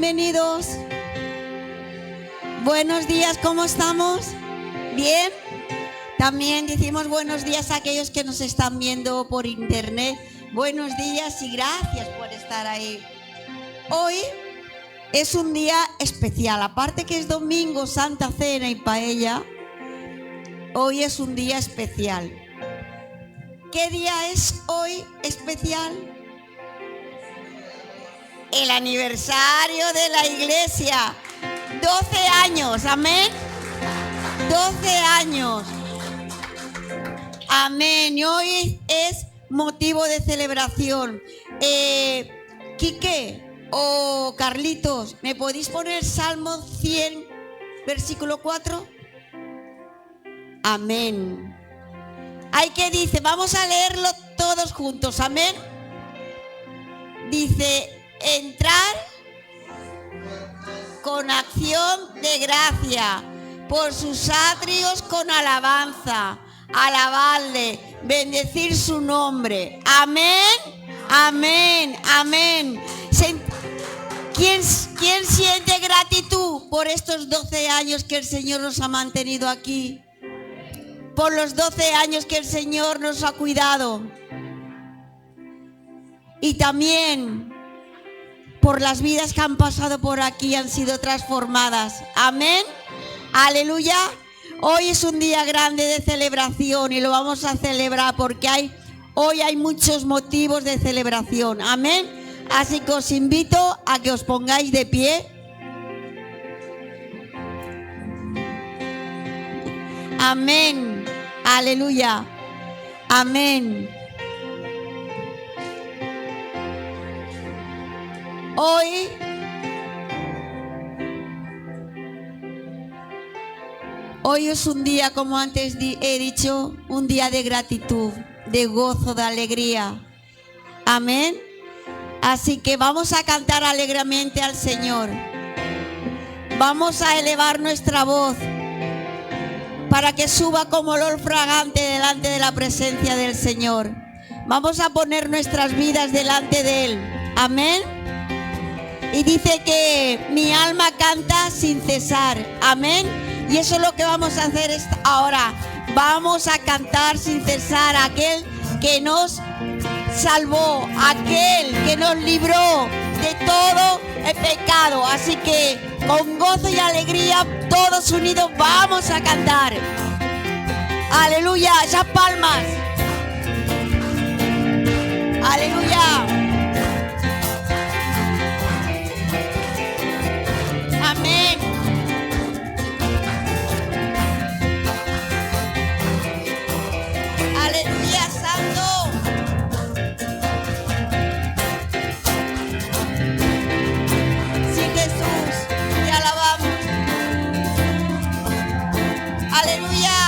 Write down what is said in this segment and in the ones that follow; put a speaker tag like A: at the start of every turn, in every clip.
A: bienvenidos. Buenos días, ¿cómo estamos? ¿Bien? También decimos buenos días a aquellos que nos están viendo por internet. Buenos días y gracias por estar ahí. Hoy es un día especial, aparte que es domingo, Santa Cena y paella. Hoy es un día especial. ¿Qué día es hoy especial? El aniversario de la iglesia. 12 años, amén. 12 años. Amén. Y hoy es motivo de celebración. Quique o Carlitos, ¿me podéis poner Salmo 100, versículo 4? Amén. Hay que dice, vamos a leerlo todos juntos, amén. Dice, entrar con acción de gracia, por sus atrios con alabanza, alabarle, bendecir su nombre. Amén, amén, amén. ¿Quién siente gratitud por estos 12 años que el Señor nos ha mantenido aquí? Por los 12 años que el Señor nos ha cuidado. Y también por las vidas que han pasado por aquí, han sido transformadas. Amén. Aleluya. Hoy es un día grande de celebración y lo vamos a celebrar porque hoy hay muchos motivos de celebración. Amén. Así que os invito a que os pongáis de pie. Amén. Aleluya. Amén. Hoy es un día, como antes he dicho, un día de gratitud, de gozo, de alegría. Amén. Así que vamos a cantar alegremente al Señor. Vamos a elevar nuestra voz para que suba como olor fragante delante de la presencia del Señor. Vamos a poner nuestras vidas delante de Él. Amén. Y dice que mi alma canta sin cesar. Amén. Y eso es lo que vamos a hacer ahora. Vamos a cantar sin cesar a aquel que nos salvó, aquel que nos libró de todo el pecado. Así que con gozo y alegría, todos unidos, vamos a cantar. Aleluya, esas palmas. Aleluya. Amén. Aleluya, santo. Sí, Jesús, te alabamos. Aleluya.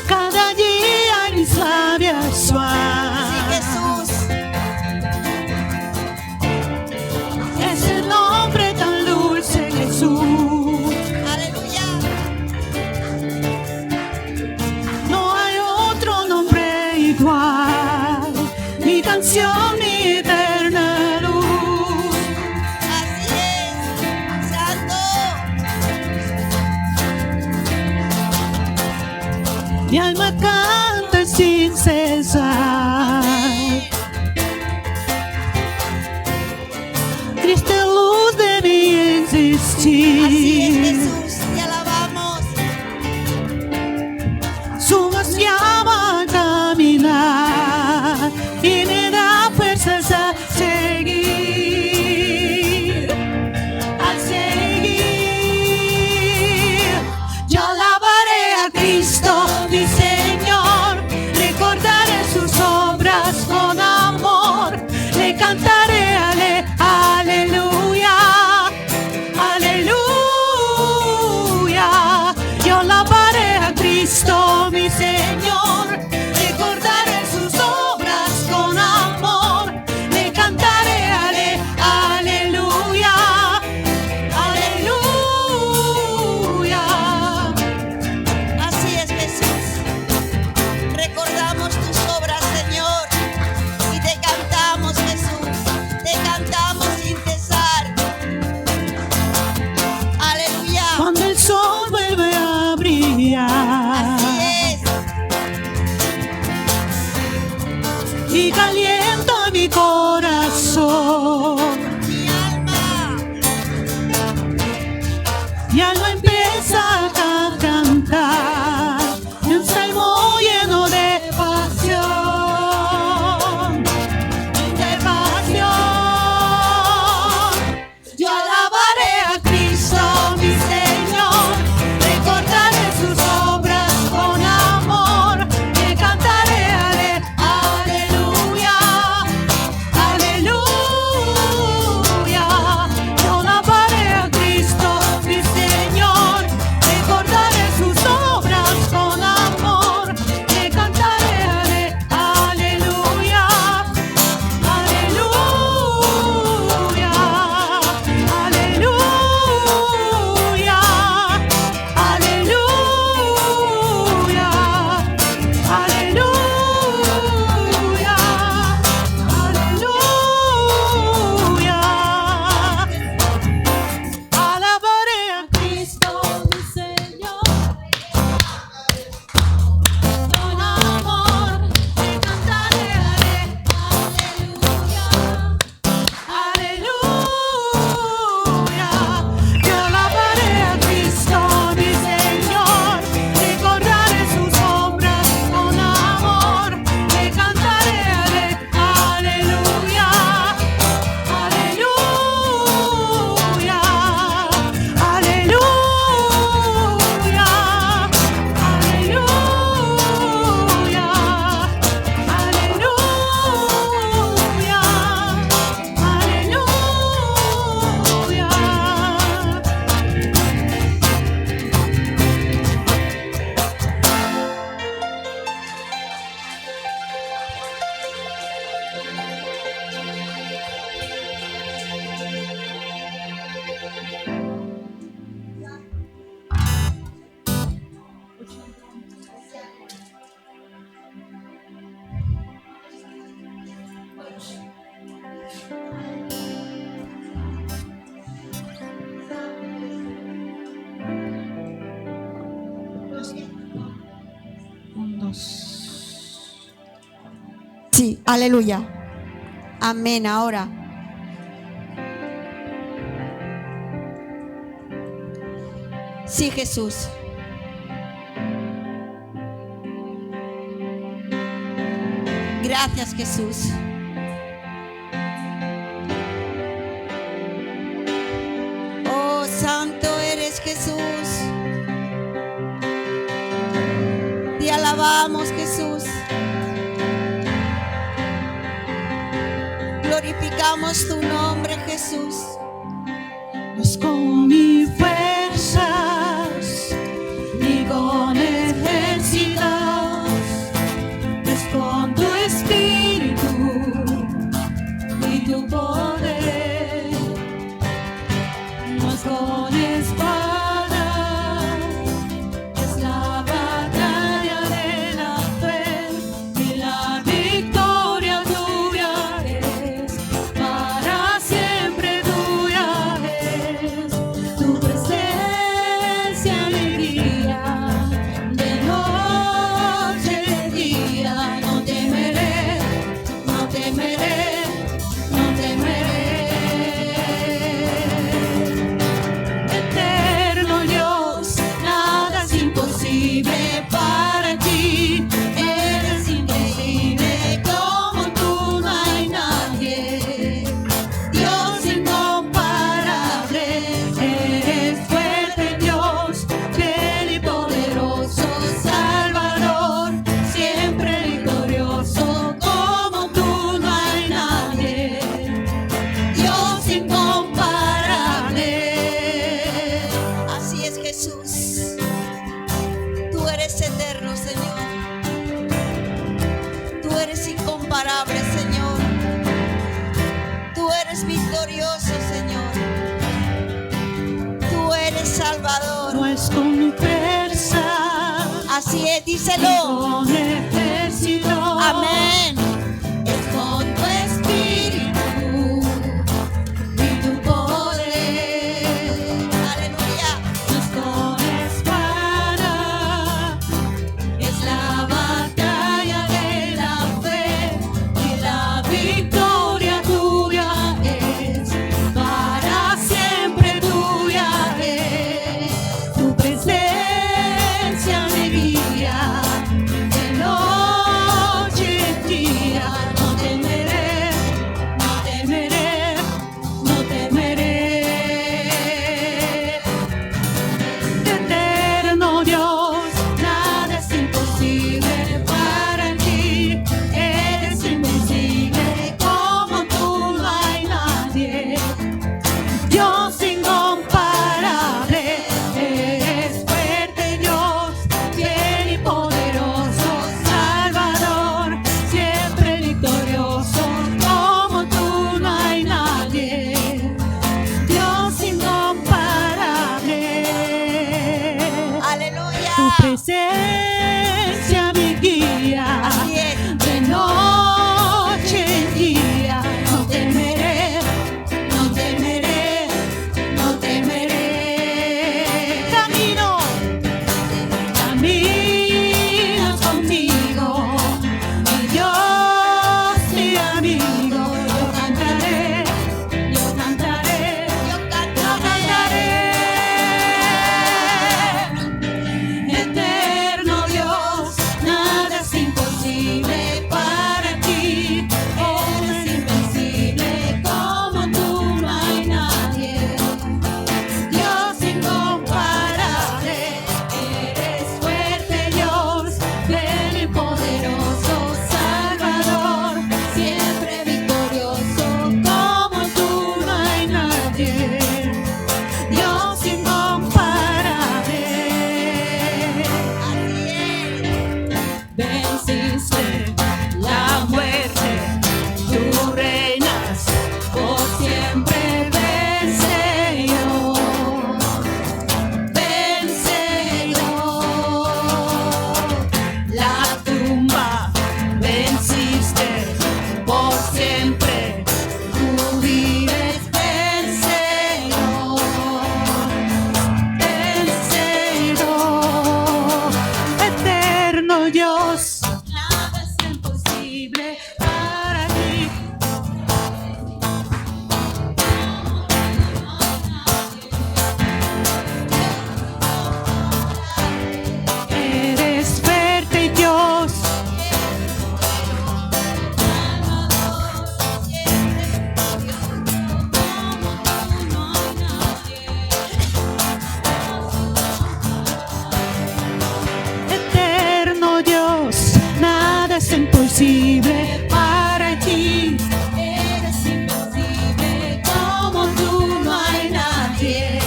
B: Cada día mis labios suaves.
A: Sí, Jesús.
B: Es el nombre tan dulce, Jesús.
A: Aleluya.
B: No hay otro nombre igual, ni canción ni eterna luz.
A: Así es, santo.
B: Mi alma canta sin cesar. Cristo es luz de mi existir.
A: Así es, Jesús, te alabamos.
B: Su voz llama a caminar y me da fuerzas a seguir, Yo alabaré a Cristo, mi Señor, recordaré sus obras con amor, le cantaré aleluya, aleluya. alma empieza a cantar un salmo lleno de pasión, de pasión. Yo alabaré a Cristo, mi Señor, recordaré sus obras con amor, le cantaré aleluya, aleluya. Yo alabaré a Cristo, mi Señor, recordaré sus obras con amor, le cantaré aleluya, aleluya, aleluya, aleluya, aleluya, aleluya. Alabaré a Cristo, mi Señor, con amor, le cantaré aleluya, aleluya. Yo alabaré a Cristo, mi Señor, recordaré sus obras con amor, le cantaré aleluya, aleluya, aleluya,
A: Sí, aleluya. Amén. Ahora. Sí, Jesús. Gracias, Jesús. Oh, santo eres, Jesús. Te alabamos, Jesús. Glorificamos tu nombre, Jesús.
B: No es con mis fuerzas ni con ejércitos, es con tu espíritu y tu poder. No es con espada, es la batalla de la fe y la victoria tuya es, para siempre tuya es. Tu presencia, alegría, de noche, de día, no temeré, no temeré, no temeré. Eterno Dios, nada es imposible para ti. Eres increíble, como tú no hay nadie. Dios incomparable, eres fuerte Dios, fiel y poderoso, Salvador, siempre victorioso, como tú no hay nadie. Dios incomparable.
A: Así es, Jesús. Tú eres eterno, Señor. Tú eres incomparable, Señor. Tú eres victorioso, Señor. Tú eres Salvador.
B: No es con fuerza
A: Así es,
B: ni
A: díselo.
B: con ejército,
A: Amén.
B: es con tu espíritu y tu poder.
A: Aleluya.
B: No es con espada, es la batalla de la fe y la victoria tuya es, para siempre tuya es. presencia me guía.
A: Así es.
B: De noche en día no temeré, no temeré, no temeré. Camino, caminas conmigo, mi Dios, mi amigo. Yo cantaré, yo cantaré,
A: Yo
B: yo
A: cantaré.
B: cantaré. Eterno Dios, nada es imposible para ti. Eres invencible, como tú no hay nadie. Dios incomparable, eres fuerte Dios, fiel y poderoso, Salvador, siempre victorioso, como tú no hay nadie. Dios incomparable.
A: Así es.
B: Venciste la muerte, tú reinas por siempre, vencedor, vencedor. La tumba venciste por siempre, tú vives, vencedor, vencedor. Eterno Dios, nada es imposible para ti. Eres fuerte Dios, eterno Dios, nada es imposible para ti. Eres invencible, como tú no hay nadie.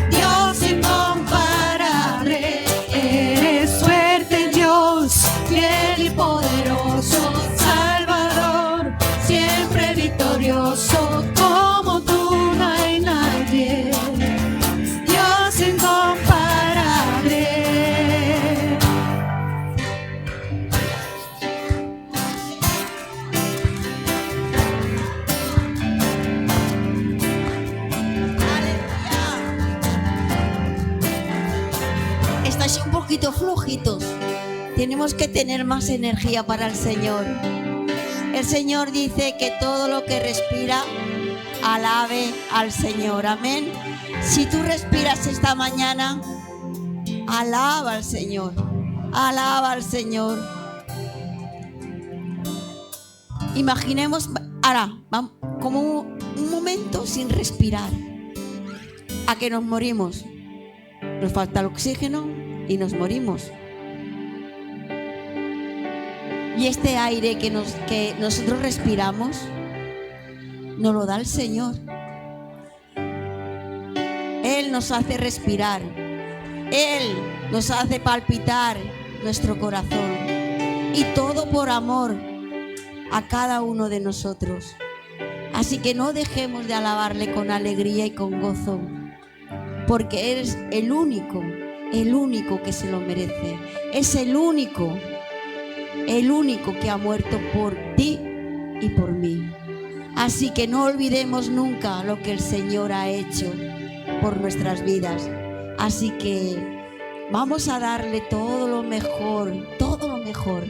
B: Dios incomparable, eres fuerte Dios, fiel y poderoso, Salvador, siempre victorioso, como tú no hay nadie. Dios incomparable.
A: Estáis un poquito flojitos. Tenemos que tener más energía para el Señor. El Señor dice que todo lo que respira, alabe al Señor. Amén. Si tú respiras esta mañana, alaba al Señor. Alaba al Señor. Imaginemos ahora como un momento sin respirar. A que nos morimos. Nos falta el oxígeno y nos morimos. Y este aire que nosotros respiramos, nos lo da el Señor. Él nos hace respirar. Él nos hace palpitar nuestro corazón. Y todo por amor a cada uno de nosotros. Así que no dejemos de alabarle con alegría y con gozo, porque eres el único que se lo merece. Es el único que ha muerto por ti y por mí. Así que no olvidemos nunca lo que el Señor ha hecho por nuestras vidas. Así que vamos a darle todo lo mejor, todo lo mejor.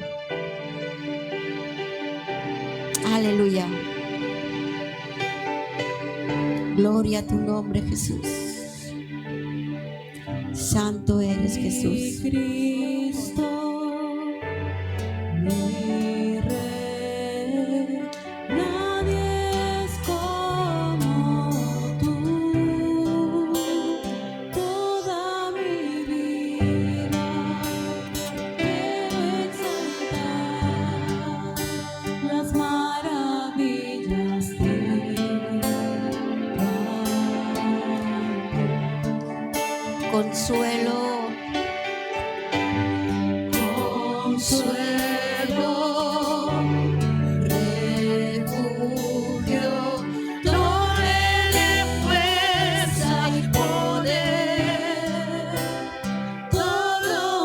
A: Aleluya. Gloria a tu nombre, Jesús. Santo eres, Jesús.
B: Cristo, mi Rey, nadie es como tú. Toda mi vida quiero exaltar las maravillas de
A: Consuelo.
B: Consuelo, refugio, torre de fuerza y poder, todo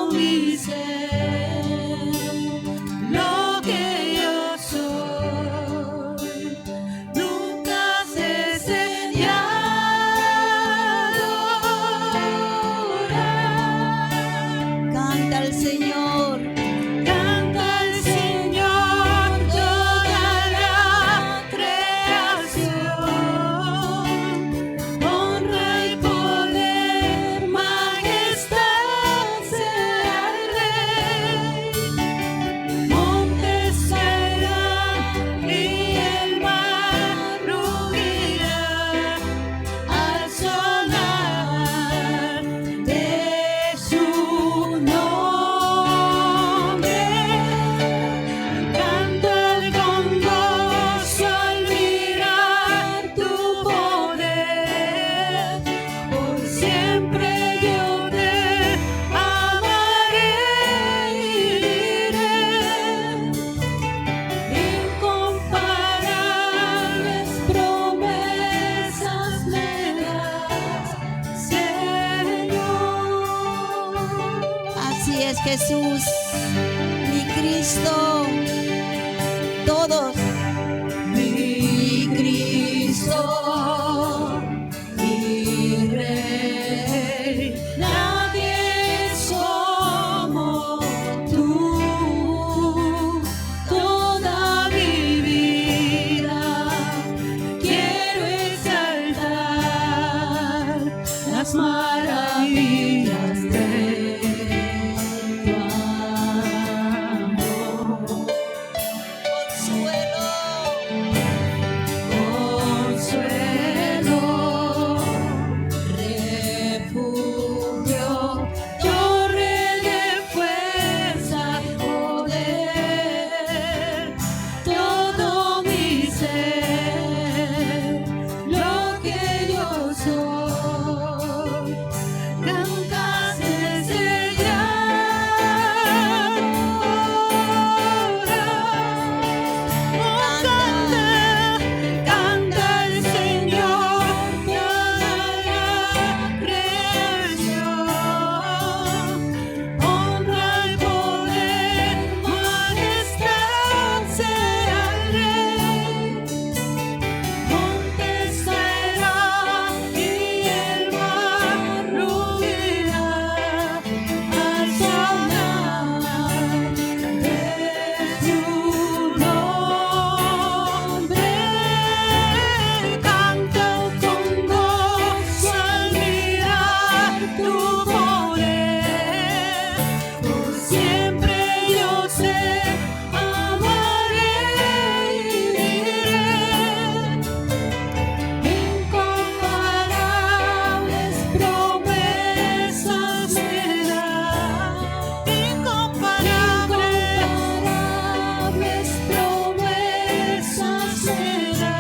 A: Así es, Jesús, mi Cristo, todos.
B: Mi Cristo, mi Rey, nadie es como tú. Toda mi vida quiero exaltar las maravillas de tu amor. Consuelo, refugio, torre de fuerza, poder, todo mi ser, lo que yo soy, cantas desde gran hora. Canta el Señor, toda la creación, honra y poder, majestad será el Rey. Montes caerá y el mar ruirá al sonar de su nombre. Canta con gozo al mirar tu poder. Por siempre yo sé, amaré y diré. Incomparables promesas me da. Incomparables promesas me da.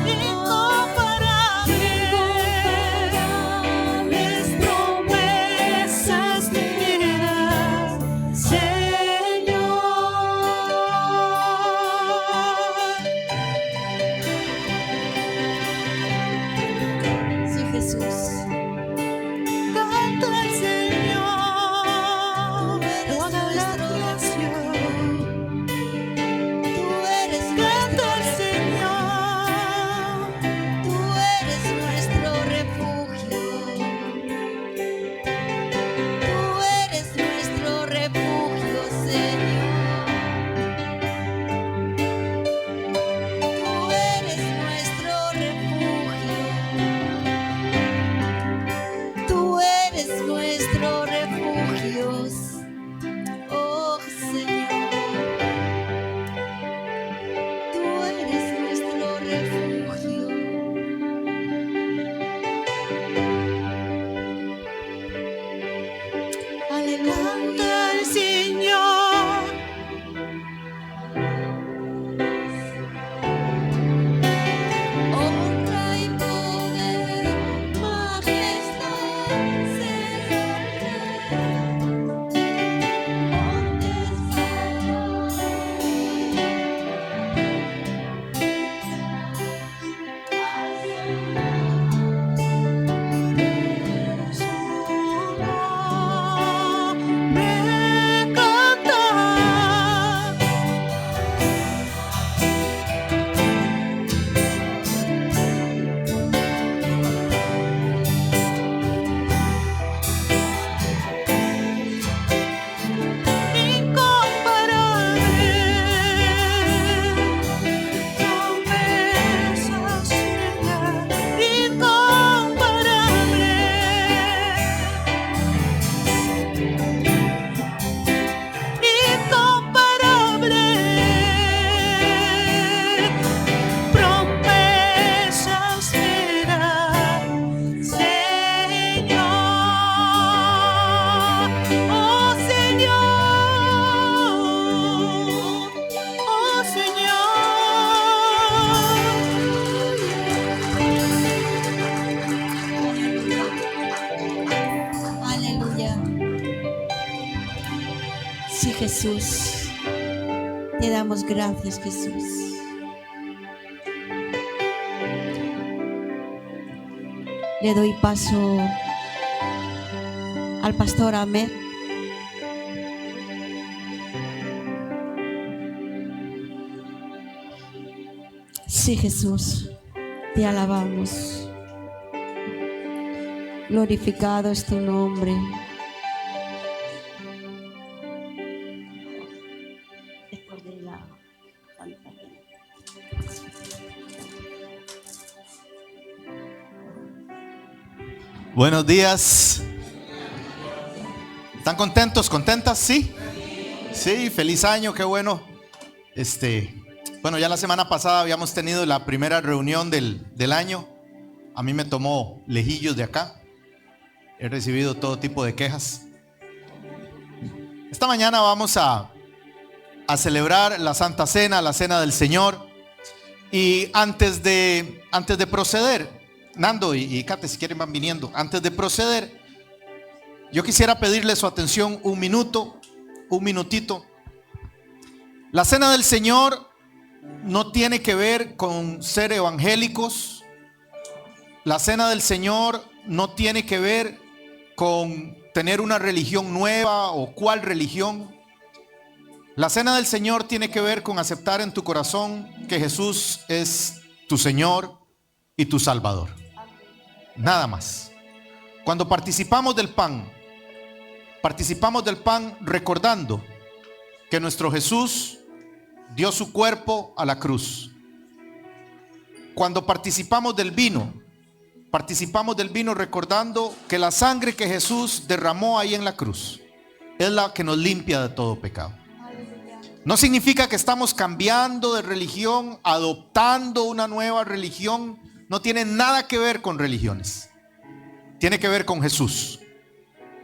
B: Incomparables promesas me das, Señor.
A: Sí, Jesús.
B: Canta el Señor, toda la creación.
A: Tú eres
B: Canta el
A: nuestro
B: Señor,
A: Tú eres nuestro refugio. Tú eres nuestro refugio, Señor. Tú eres nuestro refugio. Tú eres nuestro refugio. Oh, Señor. Tú eres nuestro refugio. Aleluya.
B: canta el Señor.
A: Honra y poder, majestad será el
B: Me canta. Promesas me da, Señor. Oh Señor, oh
A: Aleluya. Sí, Jesús. Te damos gracias, Jesús. Le doy paso al pastor Ahmed Sí, Jesús, te alabamos. Glorificado es tu nombre.
C: Buenos días. ¿Están contentos, contentas? Sí. Sí, feliz año, qué bueno. Bueno, ya la semana pasada habíamos tenido la primera reunión del año. A mí me tomó lejillos de acá. He recibido todo tipo de quejas. Esta mañana vamos a celebrar la Santa Cena, la Cena del Señor. Y antes de proceder, Nando y Kate, si quieren van viniendo. Antes de proceder, yo quisiera pedirle su atención un minutito. La Cena del Señor no tiene que ver con ser evangélicos. La Cena del Señor no tiene que ver con tener una religión nueva o cuál religión. La Cena del Señor tiene que ver con aceptar en tu corazón que Jesús es tu Señor y tu Salvador. Nada más. Cuando participamos del pan recordando que nuestro Jesús dio su cuerpo a la cruz. Cuando participamos del vino recordando que la sangre que Jesús derramó ahí en la cruz es la que nos limpia de todo pecado. No significa que estamos cambiando de religión, adoptando una nueva religión. No tiene nada que ver con religiones. Tiene que ver con Jesús.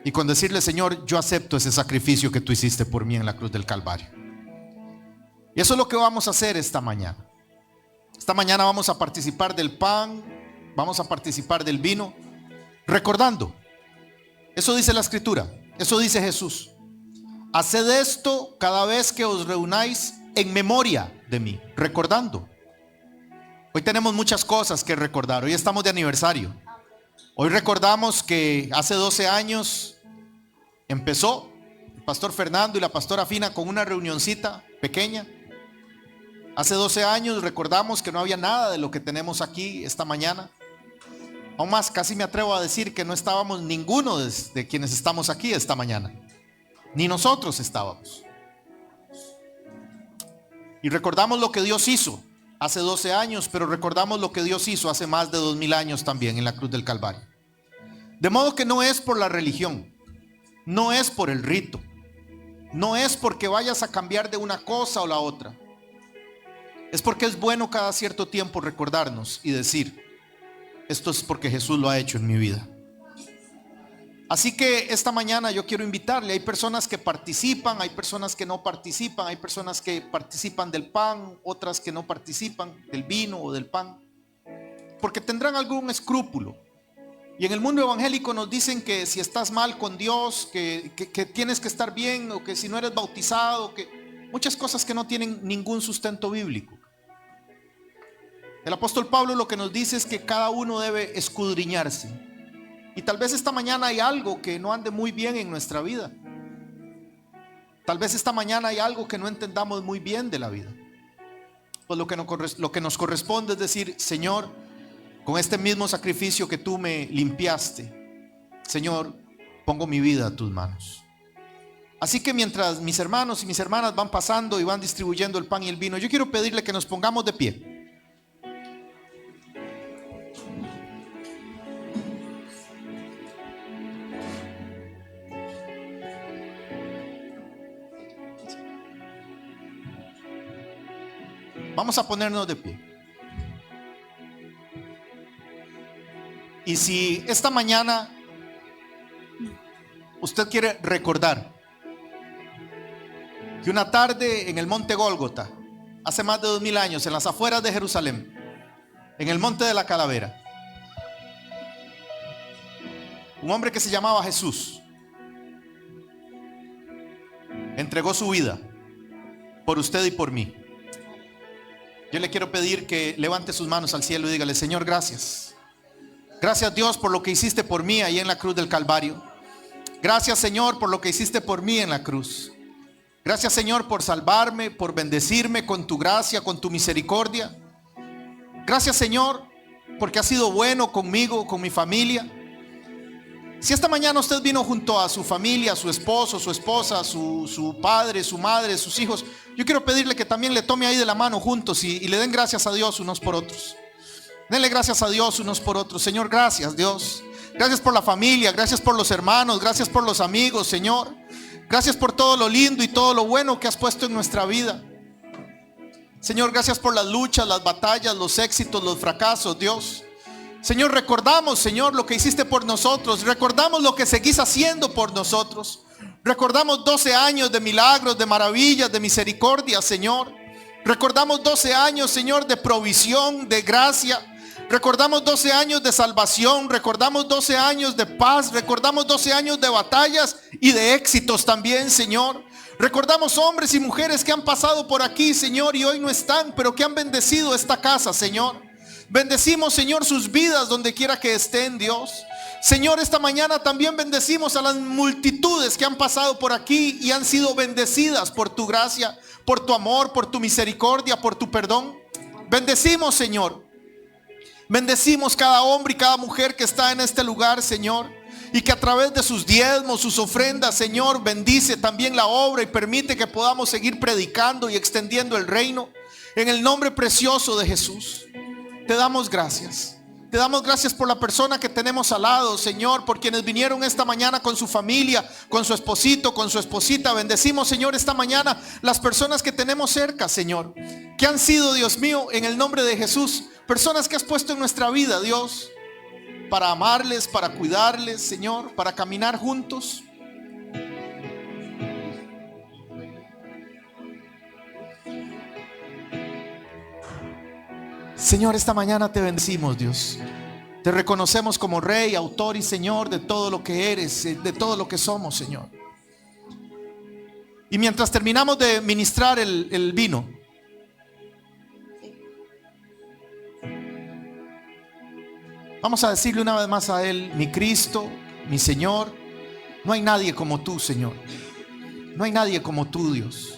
C: Y con decirle: Señor, yo acepto ese sacrificio que tú hiciste por mí en la cruz del Calvario. Y eso es lo que vamos a hacer esta mañana. Esta mañana vamos a participar del pan, vamos a participar del vino, recordando. Eso dice la Escritura, eso dice Jesús. Haced esto cada vez que os reunáis en memoria de mí, recordando. Hoy tenemos muchas cosas que recordar. Hoy estamos de aniversario. Hoy recordamos que hace 12 años empezó el pastor Fernando y la pastora Fina con una reunioncita pequeña. Hace 12 años recordamos que no había nada de lo que tenemos aquí esta mañana. Aún más, casi me atrevo a decir que no estábamos ninguno de quienes estamos aquí esta mañana. Ni nosotros estábamos. Y recordamos lo que Dios hizo hace 12 años, pero recordamos lo que Dios hizo hace más de 2000 años también en la cruz del Calvario. De modo que no es por la religión, no es por el rito, no es porque vayas a cambiar de una cosa o la otra. Es porque es bueno cada cierto tiempo recordarnos y decir: esto es porque Jesús lo ha hecho en mi vida. Así que esta mañana yo quiero invitarle. Hay personas que participan, hay personas que no participan, hay personas que participan del pan, otras que no participan del vino o del pan, porque tendrán algún escrúpulo. Y en el mundo evangélico nos dicen que si estás mal con Dios, que tienes que estar bien, o que si no eres bautizado, que muchas cosas que no tienen ningún sustento bíblico. El apóstol Pablo lo que nos dice es que cada uno debe escudriñarse. Y tal vez esta mañana hay algo que no ande muy bien en nuestra vida. Tal vez esta mañana hay algo que no entendamos muy bien de la vida. Pues lo que nos corresponde es decir: Señor, con este mismo sacrificio que tú me limpiaste, Señor, pongo mi vida a tus manos. Así que mientras mis hermanos y mis hermanas van pasando y van distribuyendo el pan y el vino, yo quiero pedirle que nos pongamos de pie. Vamos a ponernos de pie. Y si esta mañana usted quiere recordar que una tarde en el monte Gólgota, hace más de 2000 años, en las afueras de Jerusalén, en el monte de la Calavera, un hombre que se llamaba Jesús entregó su vida por usted y por mí. Yo le quiero pedir que levante sus manos al cielo y dígale: Señor, gracias. Gracias, Dios, por lo que hiciste por mí ahí en la cruz del Calvario. Gracias, Señor, por lo que hiciste por mí en la cruz. Gracias, Señor, por salvarme, por bendecirme con tu gracia, con tu misericordia. Gracias, Señor, porque has sido bueno conmigo, con mi familia. Si esta mañana usted vino junto a su familia, su esposo, su esposa, su padre, su madre, sus hijos, yo quiero pedirle que también le tome ahí de la mano juntos y le den gracias a Dios unos por otros. Denle gracias a Dios unos por otros. Señor, gracias, Dios. Gracias por la familia, gracias por los hermanos, gracias por los amigos, Señor. Gracias por todo lo lindo y todo lo bueno que has puesto en nuestra vida. Señor, gracias por las luchas, las batallas, los éxitos, los fracasos, Dios. Señor, recordamos, Señor, lo que hiciste por nosotros. Recordamos lo que seguís haciendo por nosotros. Recordamos 12 años de milagros, de maravillas, de misericordia, Señor. Recordamos 12 años, Señor, de provisión, de gracia. Recordamos 12 años de salvación. Recordamos 12 años de paz. Recordamos 12 años de batallas y de éxitos también, Señor. Recordamos hombres y mujeres que han pasado por aquí, Señor, y hoy no están, pero que han bendecido esta casa, Señor. Bendecimos, Señor, sus vidas donde quiera que estén, Dios. Señor, esta mañana también bendecimos a las multitudes que han pasado por aquí y han sido bendecidas por tu gracia, por tu amor, por tu misericordia, por tu perdón. Bendecimos, Señor. Bendecimos cada hombre y cada mujer que está en este lugar, Señor. Y que a través de sus diezmos, sus ofrendas, Señor, bendice también la obra y permite que podamos seguir predicando y extendiendo el reino. En el nombre precioso de Jesús. Te damos gracias. Te damos gracias por la persona que tenemos al lado, Señor, por quienes vinieron esta mañana con su familia, con su esposito, con su esposita. Bendecimos, Señor, esta mañana las personas que tenemos cerca, Señor, que han sido, Dios mío, en el nombre de Jesús, personas que has puesto en nuestra vida, Dios, para amarles, para cuidarles, Señor, para caminar juntos. Señor, esta mañana te bendecimos, Dios. Te reconocemos como Rey, Autor y Señor de todo lo que eres, de todo lo que somos, Señor. Y mientras terminamos de ministrar el vino, vamos a decirle una vez más a Él: mi Cristo, mi Señor, no hay nadie como tú, Señor. No hay nadie como tú, Dios.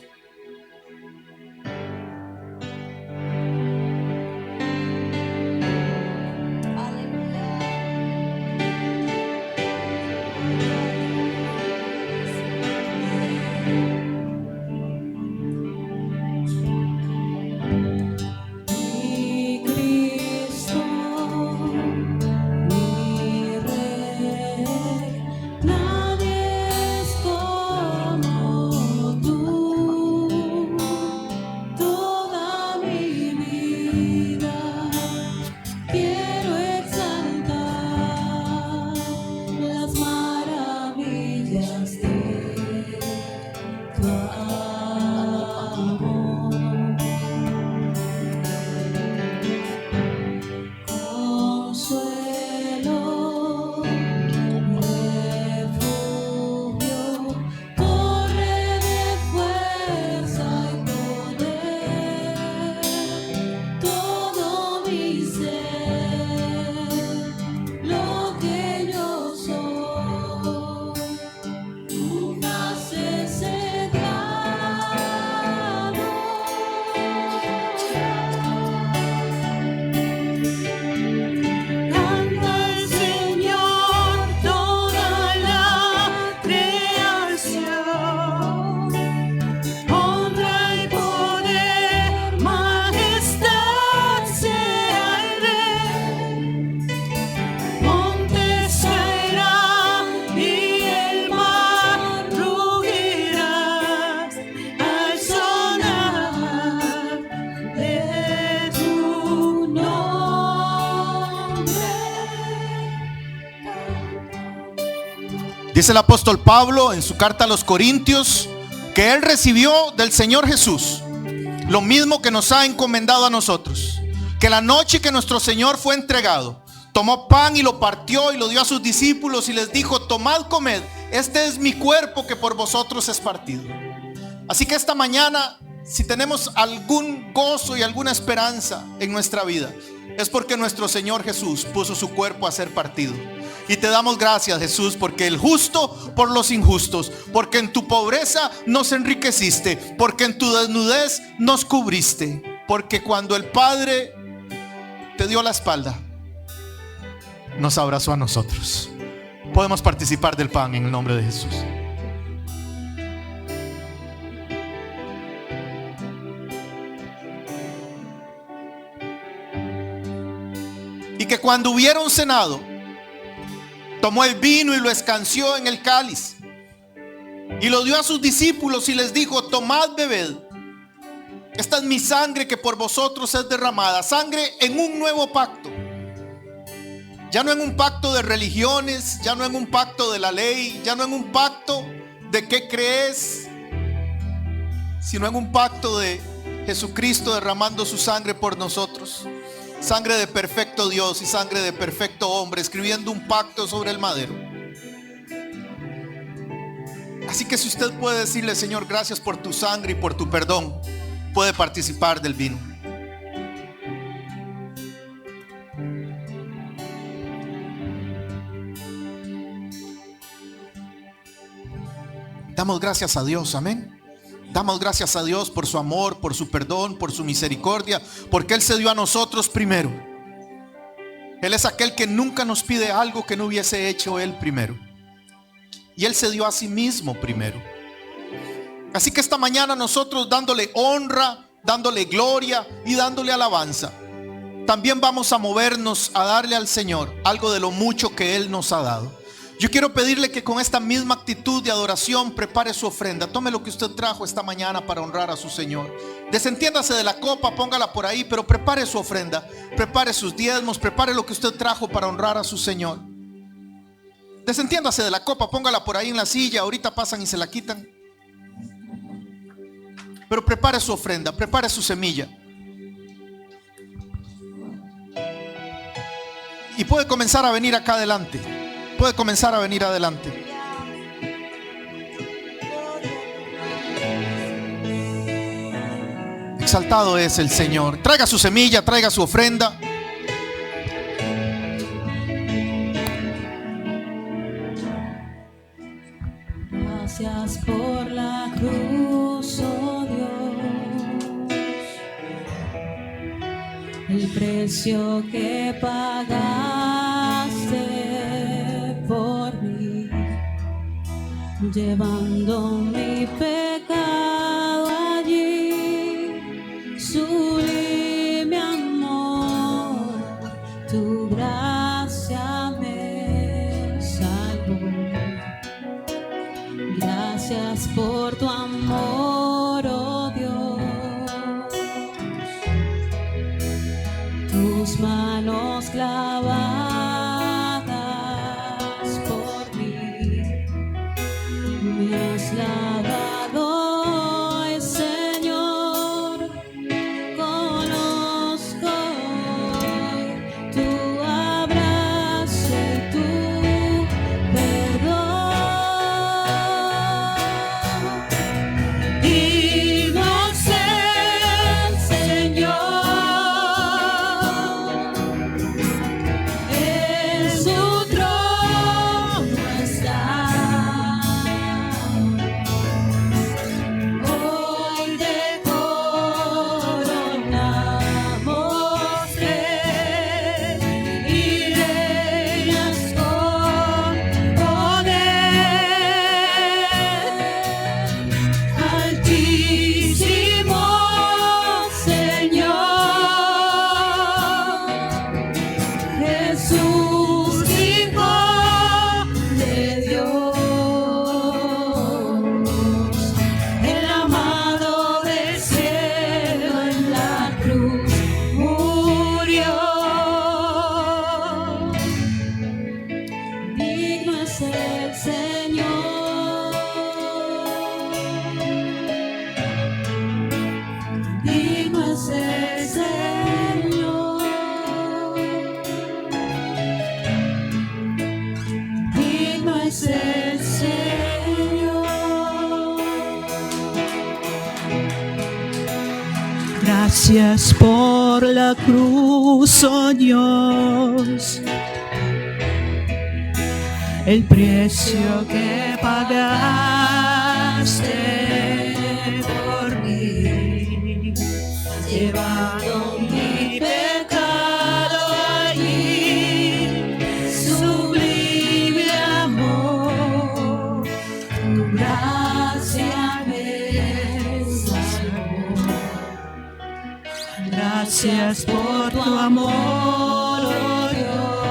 C: Dice el apóstol Pablo en su carta a los Corintios que él recibió del Señor Jesús lo mismo que nos ha encomendado a nosotros. Que la noche que nuestro Señor fue entregado, tomó pan y lo partió y lo dio a sus discípulos y les dijo: tomad, comed, este es mi cuerpo que por vosotros es partido. Así que esta mañana, si tenemos algún gozo y alguna esperanza en nuestra vida, es porque nuestro Señor Jesús puso su cuerpo a ser partido. Y te damos gracias, Jesús, porque el justo por los injustos, porque en tu pobreza nos enriqueciste, porque en tu desnudez nos cubriste, porque cuando el Padre te dio la espalda, nos abrazó a nosotros. Podemos participar del pan en el nombre de Jesús. Y que cuando hubieron cenado, tomó el vino y lo escanció en el cáliz y lo dio a sus discípulos y les dijo: tomad, bebed, esta es mi sangre que por vosotros es derramada. Sangre en un nuevo pacto, ya no en un pacto de religiones, ya no en un pacto de la ley, ya no en un pacto de qué crees, sino en un pacto de Jesucristo derramando su sangre por nosotros. Sangre de perfecto Dios y sangre de perfecto hombre, escribiendo un pacto sobre el madero. Así que si usted puede decirle: Señor, gracias por tu sangre y por tu perdón, puede participar del vino. Damos gracias a Dios, amén. Damos gracias a Dios por su amor, por su perdón, por su misericordia, porque Él se dio a nosotros primero. Él es aquel que nunca nos pide algo que no hubiese hecho Él primero. Y Él se dio a sí mismo primero. Así que esta mañana nosotros, dándole honra, dándole gloria y dándole alabanza, también vamos a movernos a darle al Señor algo de lo mucho que Él nos ha dado. Yo quiero pedirle que con esta misma actitud de adoración prepare su ofrenda. Tome lo que usted trajo esta mañana para honrar a su Señor. Desentiéndase de la copa, póngala por ahí, pero prepare su ofrenda, prepare sus diezmos, prepare lo que usted trajo para honrar a su Señor. Desentiéndase de la copa, póngala por ahí en la silla. Ahorita pasan y se la quitan. Pero prepare su ofrenda, prepare su semilla. Y puede comenzar a venir acá adelante. Puede comenzar a venir adelante. Exaltado es el Señor. Traiga su semilla, traiga su ofrenda.
B: Gracias por la cruz, oh Dios, el precio que pagaste por mí, llevando mi pecado allí, sublime amor, tu gracia me salvó. Gracias por tu amor, oh Dios, tus manos clavadas por mí, me has lavado hoy, Señor, conozco hoy tu abrazo y tu perdón. Digno es el Señor, en su trono está. Hoy te coronamos Rey y reinas con poder. Altísimo Señor, Jesús, Hijo de Dios, el amado del cielo en la cruz murió. Digno es el Señor, digno es el Señor, digno es el Señor. Gracias por la cruz, oh Dios, el precio que pagaste por mí, llevando mi pecado Tu gracia me salvó. Gracias por tu amor, oh Dios.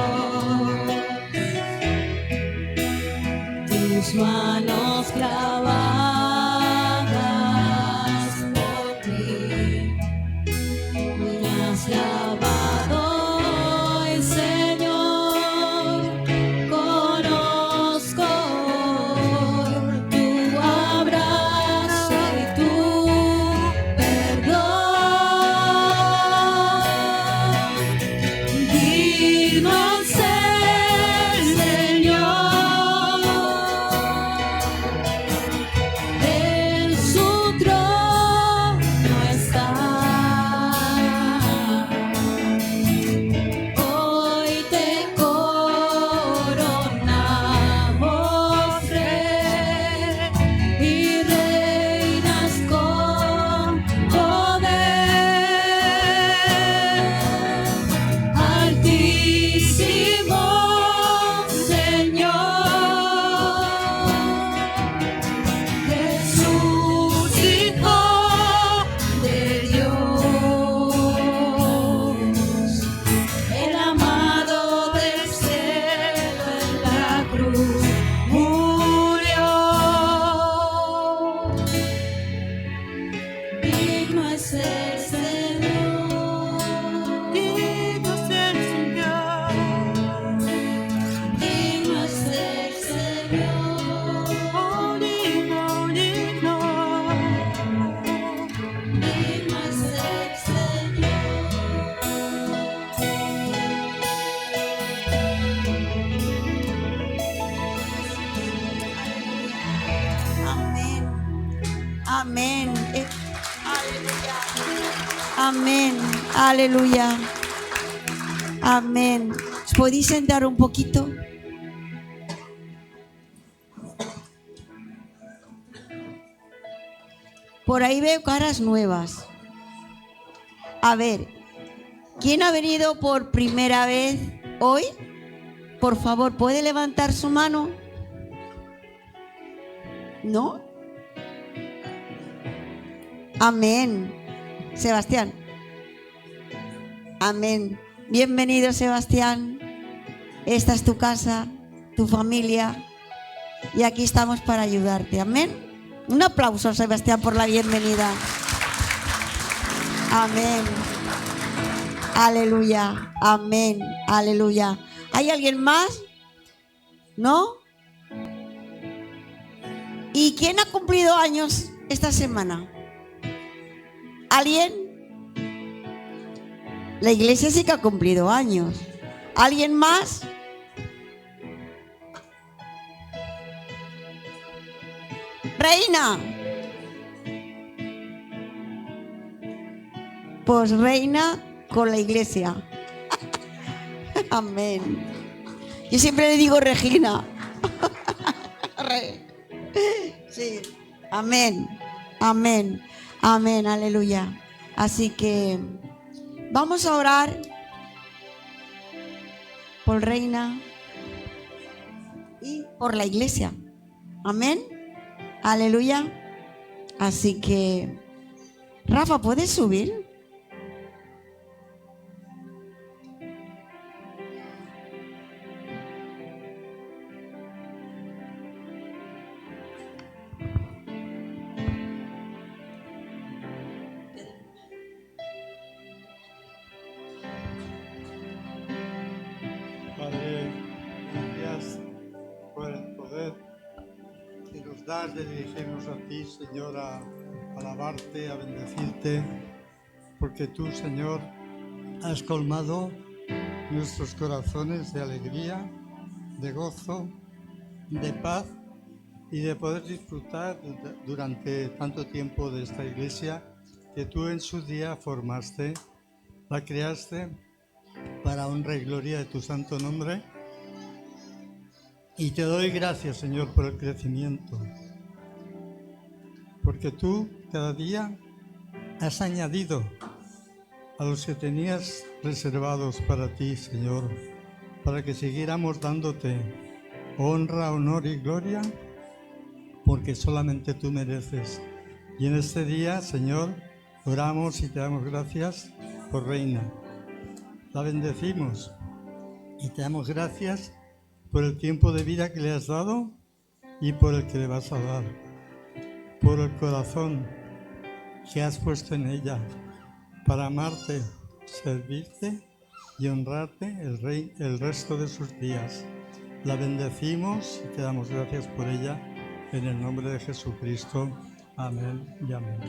B: Tus manos clavadas por mí me has lavado hoy, Señor. Conozco tu abrazo y tu perdón. Digno es el Señor, en su trono está. Hoy te coronamos, Rey, y reinas con poder. Altísimo Señor, Jesús, Hijo de Dios, el amado del cielo en la cruz murió. Digno es el Señor, digno es el Señor, digno es el Señor, oh, digno, digno, digno es el Señor.
A: Amén. Amén. Aleluya. Amén. Aleluya. Amén. ¿Os podéis sentar un poquito? Por ahí veo caras nuevas. A ver, ¿quién ha venido por primera vez hoy? Por favor, ¿puede levantar su mano? ¿No? Amén. Sebastián. Amén. Bienvenido, Sebastián. Esta es tu casa, tu familia, y aquí estamos para ayudarte. Amén. Un aplauso a Sebastián por la bienvenida. Amén. Aleluya. Amén. Aleluya. ¿Hay alguien más? ¿No? ¿Y quién ha cumplido años esta semana? ¿Alguien? La iglesia sí que ha cumplido años. ¿Alguien más? Reina. Pues reina con la iglesia. Amén. Yo siempre le digo Regina. Sí. Amén. Amén. Amén. Aleluya. Así que vamos a orar por reina y por la iglesia. Amén. Aleluya. Así que, Rafa, ¿puedes subir?
D: Padre, gracias por el poder que nos das de dirigirnos a ti, Señor, a alabarte, a bendecirte, porque tú, Señor, has colmado nuestros corazones de alegría, de gozo, de paz y de poder disfrutar durante tanto tiempo de esta iglesia que tú en su día formaste, la creaste para honra y gloria de tu santo nombre. Y te doy gracias, Señor, por el crecimiento, porque tú cada día has añadido a los que tenías reservados para ti, Señor, para que siguiéramos dándote honra, honor y gloria porque solamente tú mereces. Y en este día, Señor, oramos y te damos gracias por Reina. La bendecimos y te damos gracias por el tiempo de vida que le has dado y por el que le vas a dar, por el corazón que has puesto en ella para amarte, servirte y honrarte el resto de sus días. La bendecimos y te damos gracias por ella, en el nombre de Jesucristo. Amén y amén.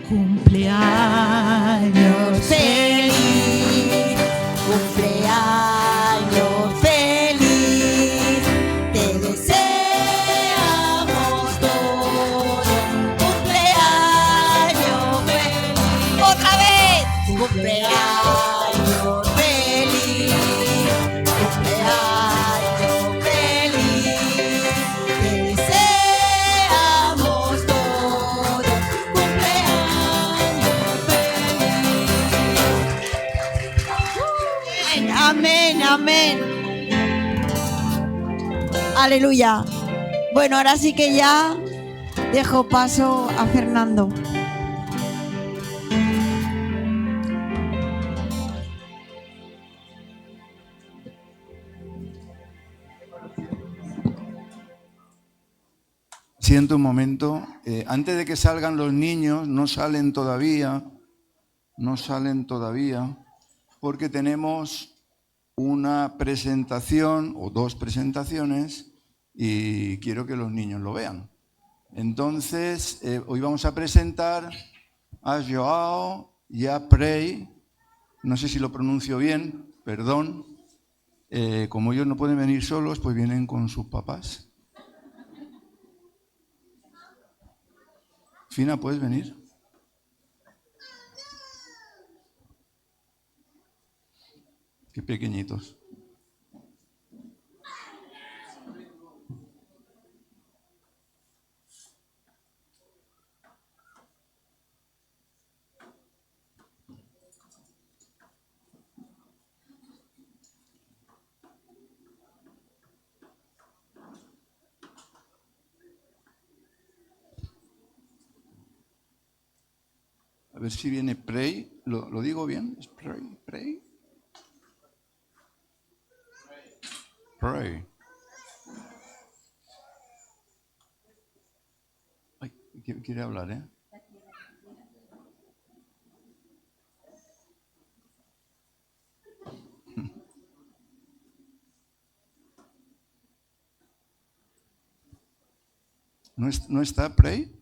B: Cumpleaños
A: Feliz, cumpleaños feliz, te deseamos todos. Cumpleaños feliz, otra vez. Cumpleaños feliz, cumpleaños feliz, te deseamos todos. Cumpleaños feliz. Amén, amén. Aleluya. Bueno, ahora sí que ya dejo paso a Fernando.
E: Siento un momento, antes de que salgan los niños, no salen todavía, porque tenemos una presentación o dos presentaciones y quiero que los niños lo vean. Entonces, hoy vamos a presentar a Joao y a Prey, no sé si lo pronuncio bien, perdón, como ellos no pueden venir solos, pues vienen con sus papás. Fina, ¿puedes venir? Qué pequeñitos. A ver si viene Prey. ¿Lo digo bien? ¿Es Prey? ¿Prey? Prey. Ay, quiere hablar, ¿eh? ¿No está Prey?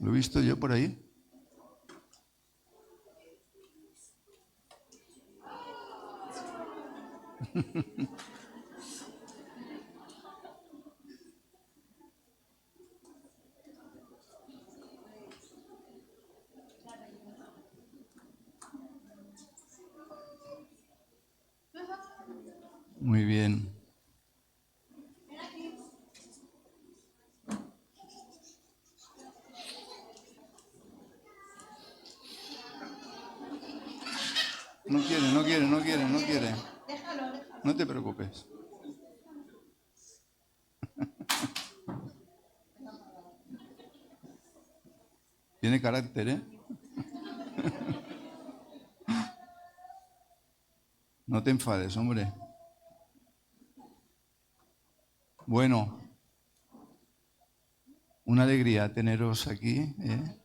E: ¿Lo he visto yo por ahí? Muy bien. No quiere. No te preocupes. Tiene carácter, ¿eh? No te enfades, hombre. Bueno, una alegría teneros aquí, ¿eh?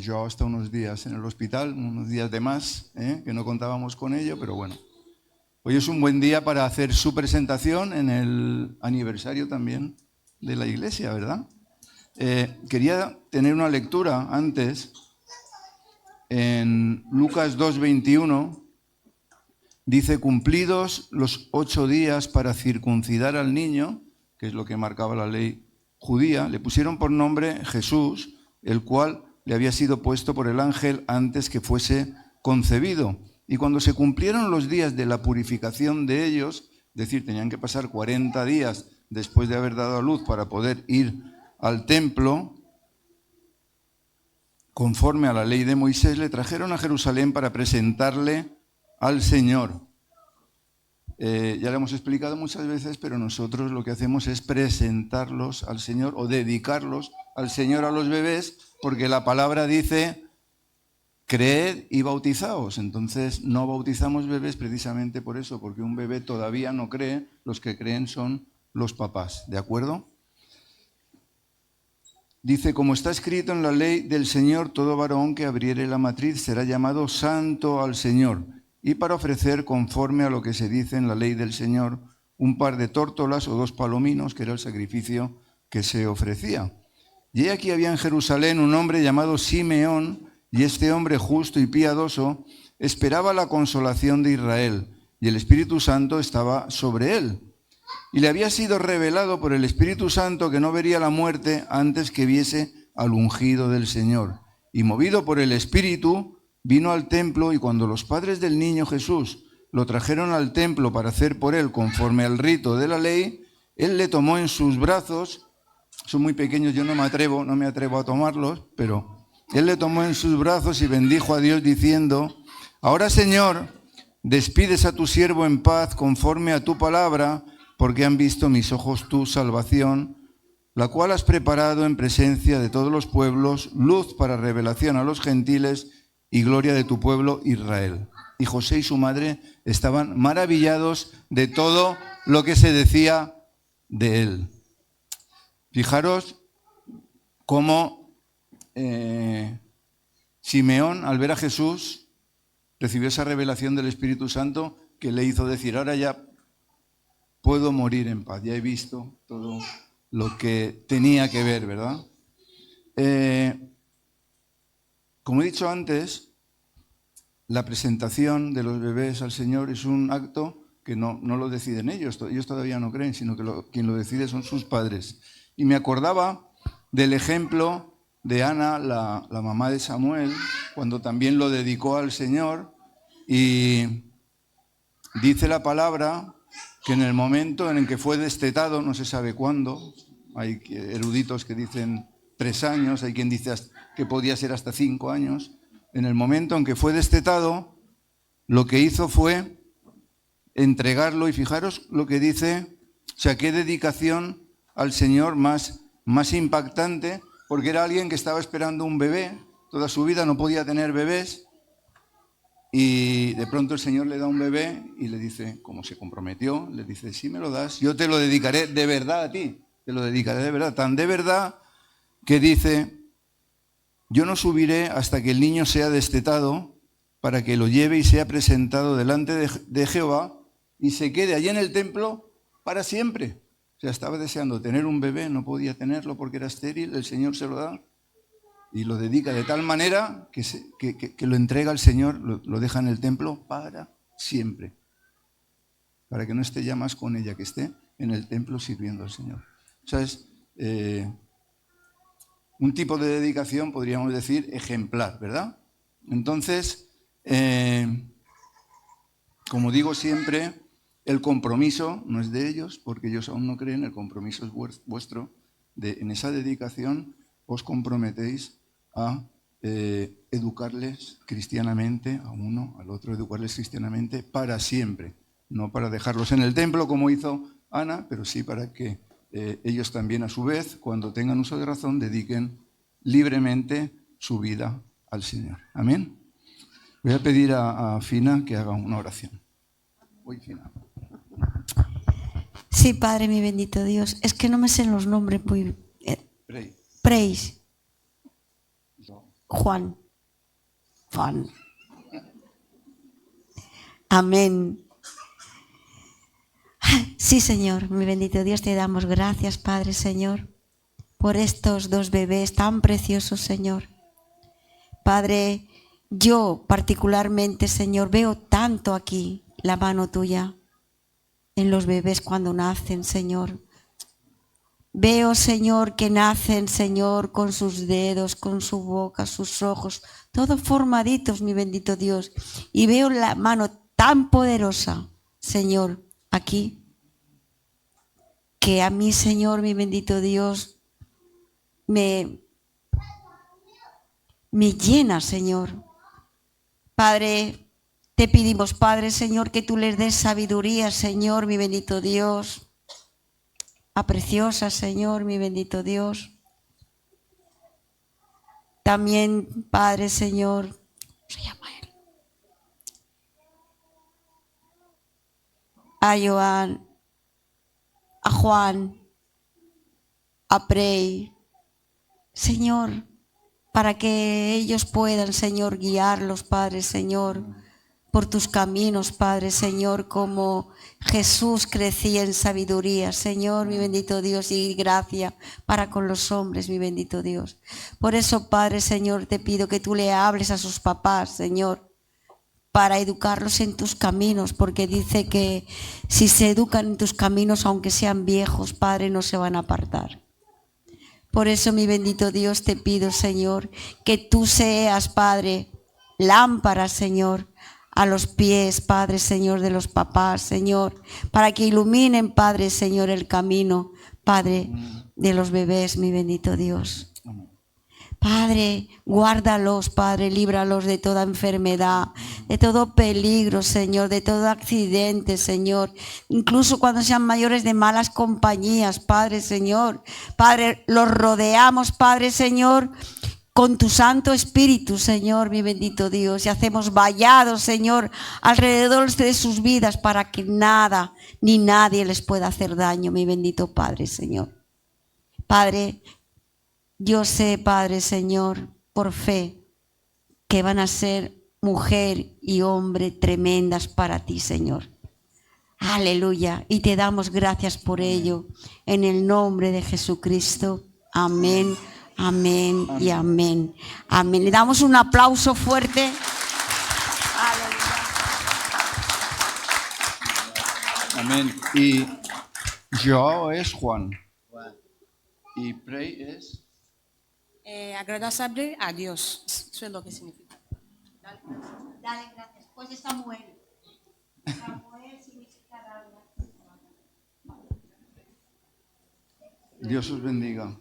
E: Yo hasta unos días en el hospital, unos días de más, que no contábamos con ello, pero bueno. Hoy es un buen día para hacer su presentación en el aniversario también de la iglesia, ¿verdad? Quería tener una lectura antes. En Lucas 2:21 dice: cumplidos los 8 días para circuncidar al niño, que es lo que marcaba la ley judía, le pusieron por nombre Jesús, el cual le había sido puesto por el ángel antes que fuese concebido. Y cuando se cumplieron los días de la purificación de ellos, es decir, tenían que pasar 40 días después de haber dado a luz para poder ir al templo, conforme a la ley de Moisés, le trajeron a Jerusalén para presentarle al Señor. Ya lo hemos explicado muchas veces, pero nosotros lo que hacemos es presentarlos al Señor o dedicarlos al Señor a los bebés, porque la palabra dice, creed y bautizaos. Entonces no bautizamos bebés precisamente por eso, porque un bebé todavía no cree, los que creen son los papás, ¿de acuerdo? Dice, como está escrito en la ley del Señor, todo varón que abriere la matriz será llamado santo al Señor. Y para ofrecer, conforme a lo que se dice en la ley del Señor, un par de tórtolas o 2 palominos, que era el sacrificio que se ofrecía. Y aquí había en Jerusalén un hombre llamado Simeón, y este hombre justo y piadoso esperaba la consolación de Israel, y el Espíritu Santo estaba sobre él. Y le había sido revelado por el Espíritu Santo que no vería la muerte antes que viese al ungido del Señor. Y movido por el Espíritu, vino al templo, y cuando los padres del niño Jesús lo trajeron al templo para hacer por él conforme al rito de la ley, él le tomó en sus brazos. Son muy pequeños, yo no me atrevo a tomarlos, pero él le tomó en sus brazos y bendijo a Dios diciendo, ahora Señor, despides a tu siervo en paz conforme a tu palabra, porque han visto mis ojos tu salvación, la cual has preparado en presencia de todos los pueblos, luz para revelación a los gentiles y gloria de tu pueblo Israel. Y José y su madre estaban maravillados de todo lo que se decía de él. Fijaros cómo Simeón, al ver a Jesús, recibió esa revelación del Espíritu Santo que le hizo decir, ahora ya puedo morir en paz, ya he visto todo lo que tenía que ver, ¿verdad? Como he dicho antes, la presentación de los bebés al Señor es un acto que no lo deciden ellos todavía no creen, sino que quien lo decide son sus padres. Y me acordaba del ejemplo de Ana, la mamá de Samuel, cuando también lo dedicó al Señor, y dice la palabra que en el momento en el que fue destetado, no se sabe cuándo, hay eruditos que dicen 3 años, hay quien dice que podía ser hasta 5 años, en el momento en que fue destetado, lo que hizo fue entregarlo, y fijaros lo que dice, o sea, qué dedicación al Señor más impactante, porque era alguien que estaba esperando un bebé, toda su vida no podía tener bebés, y de pronto el Señor le da un bebé y le dice, como se comprometió, le dice, si me lo das, yo te lo dedicaré de verdad a ti, te lo dedicaré de verdad, tan de verdad que dice, yo no subiré hasta que el niño sea destetado para que lo lleve y sea presentado delante de Jehová y se quede allí en el templo para siempre. O sea, estaba deseando tener un bebé, no podía tenerlo porque era estéril, el Señor se lo da y lo dedica de tal manera que lo entrega al Señor, lo deja en el templo para siempre, para que no esté ya más con ella, que esté en el templo sirviendo al Señor. O sea, es un tipo de dedicación, podríamos decir, ejemplar, ¿verdad? Entonces, como digo siempre, el compromiso no es de ellos, porque ellos aún no creen, el compromiso es vuestro. En esa dedicación os comprometéis a educarles cristianamente, a uno, al otro, educarles cristianamente para siempre. No para dejarlos en el templo como hizo Ana, pero sí para que ellos también a su vez, cuando tengan uso de razón, dediquen libremente su vida al Señor. Amén. Voy a pedir a Fina que haga una oración. Voy, Fina.
A: Sí, Padre, mi bendito Dios. Es que no me sé los nombres muy... Praise. Juan. Amén. Sí, Señor, mi bendito Dios, te damos gracias, Padre, Señor, por estos 2 bebés tan preciosos, Señor. Padre, yo particularmente, Señor, veo tanto aquí la mano tuya en los bebés cuando nacen, Señor. Veo, Señor, que nacen, Señor, con sus dedos, con su boca, sus ojos, todos formaditos, mi bendito Dios. Y veo la mano tan poderosa, Señor, aquí, que a mí, Señor, mi bendito Dios, me me llena, Señor. Padre, te pedimos, Padre, Señor, que tú les des sabiduría, Señor, mi bendito Dios. A preciosa, Señor, mi bendito Dios. También, Padre, Señor, ¿cómo se llama él? A Joan, a Juan, a Prey, Señor, para que ellos puedan, Señor, guiarlos, Padre, Señor, por tus caminos, Padre, Señor, como Jesús crecía en sabiduría, Señor, mi bendito Dios, y gracia para con los hombres, mi bendito Dios. Por eso, Padre, Señor, te pido que tú le hables a sus papás, Señor, para educarlos en tus caminos, porque dice que si se educan en tus caminos, aunque sean viejos, Padre, no se van a apartar. Por eso, mi bendito Dios, te pido, Señor, que tú seas, Padre, lámpara, Señor, a los pies, Padre, Señor, de los papás, Señor, para que iluminen, Padre, Señor, el camino, Padre, de los bebés, mi bendito Dios. Padre, guárdalos, Padre, líbralos de toda enfermedad, de todo peligro, Señor, de todo accidente, Señor. Incluso cuando sean mayores de malas compañías, Padre, Señor. Padre, los rodeamos, Padre, Señor, con tu Santo Espíritu, Señor, mi bendito Dios. Y hacemos vallados, Señor, alrededor de sus vidas para que nada ni nadie les pueda hacer daño, mi bendito Padre, Señor. Padre, yo sé, Padre, Señor, por fe, que van a ser mujer y hombre tremendas para ti, Señor. Aleluya. Y te damos gracias por ello. En el nombre de Jesucristo. Amén, amén y amén. Amén. Le damos un aplauso fuerte.
E: Amén. Y Joao es Juan. Y Prey es...
B: Agradable a Dios. Eso es lo que significa.
A: Dale gracias. Pues es Samuel. Samuel significa dar gracias.
E: Dios os bendiga.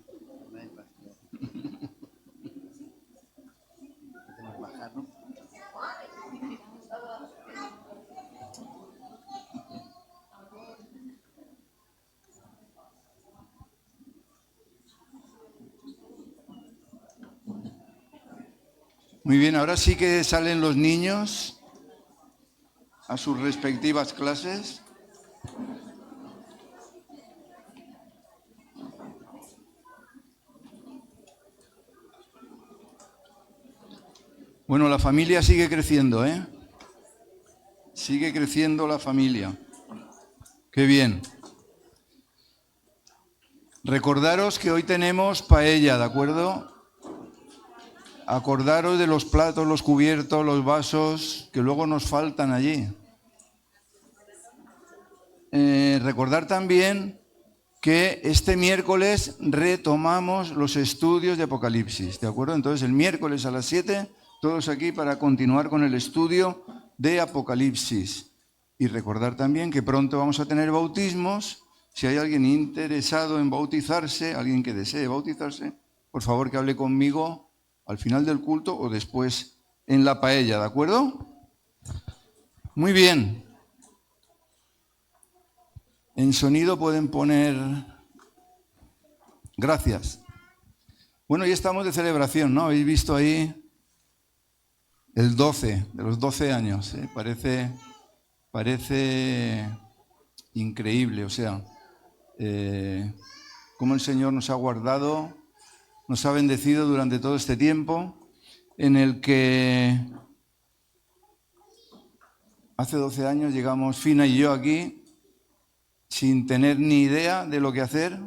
E: Muy bien, ahora sí que salen los niños a sus respectivas clases. Bueno, la familia sigue creciendo, ¿eh? Sigue creciendo la familia. Qué bien. Recordaros que hoy tenemos paella, ¿de acuerdo? Acordaros de los platos, los cubiertos, los vasos, que luego nos faltan allí. Recordar también que este miércoles retomamos los estudios de Apocalipsis, ¿de acuerdo? Entonces el miércoles a las 7, todos aquí para continuar con el estudio de Apocalipsis. Y recordar también que pronto vamos a tener bautismos. Si hay alguien interesado en bautizarse, alguien que desee bautizarse, por favor que hable conmigo al final del culto o después en la paella, ¿de acuerdo? Muy bien. En sonido pueden poner... Gracias. Bueno, ya estamos de celebración, ¿no? Habéis visto ahí el 12, de los 12 años, ¿eh? Parece increíble, o sea, cómo el Señor nos ha guardado, nos ha bendecido durante todo este tiempo, en el que hace 12 años llegamos Fina y yo aquí sin tener ni idea de lo que hacer.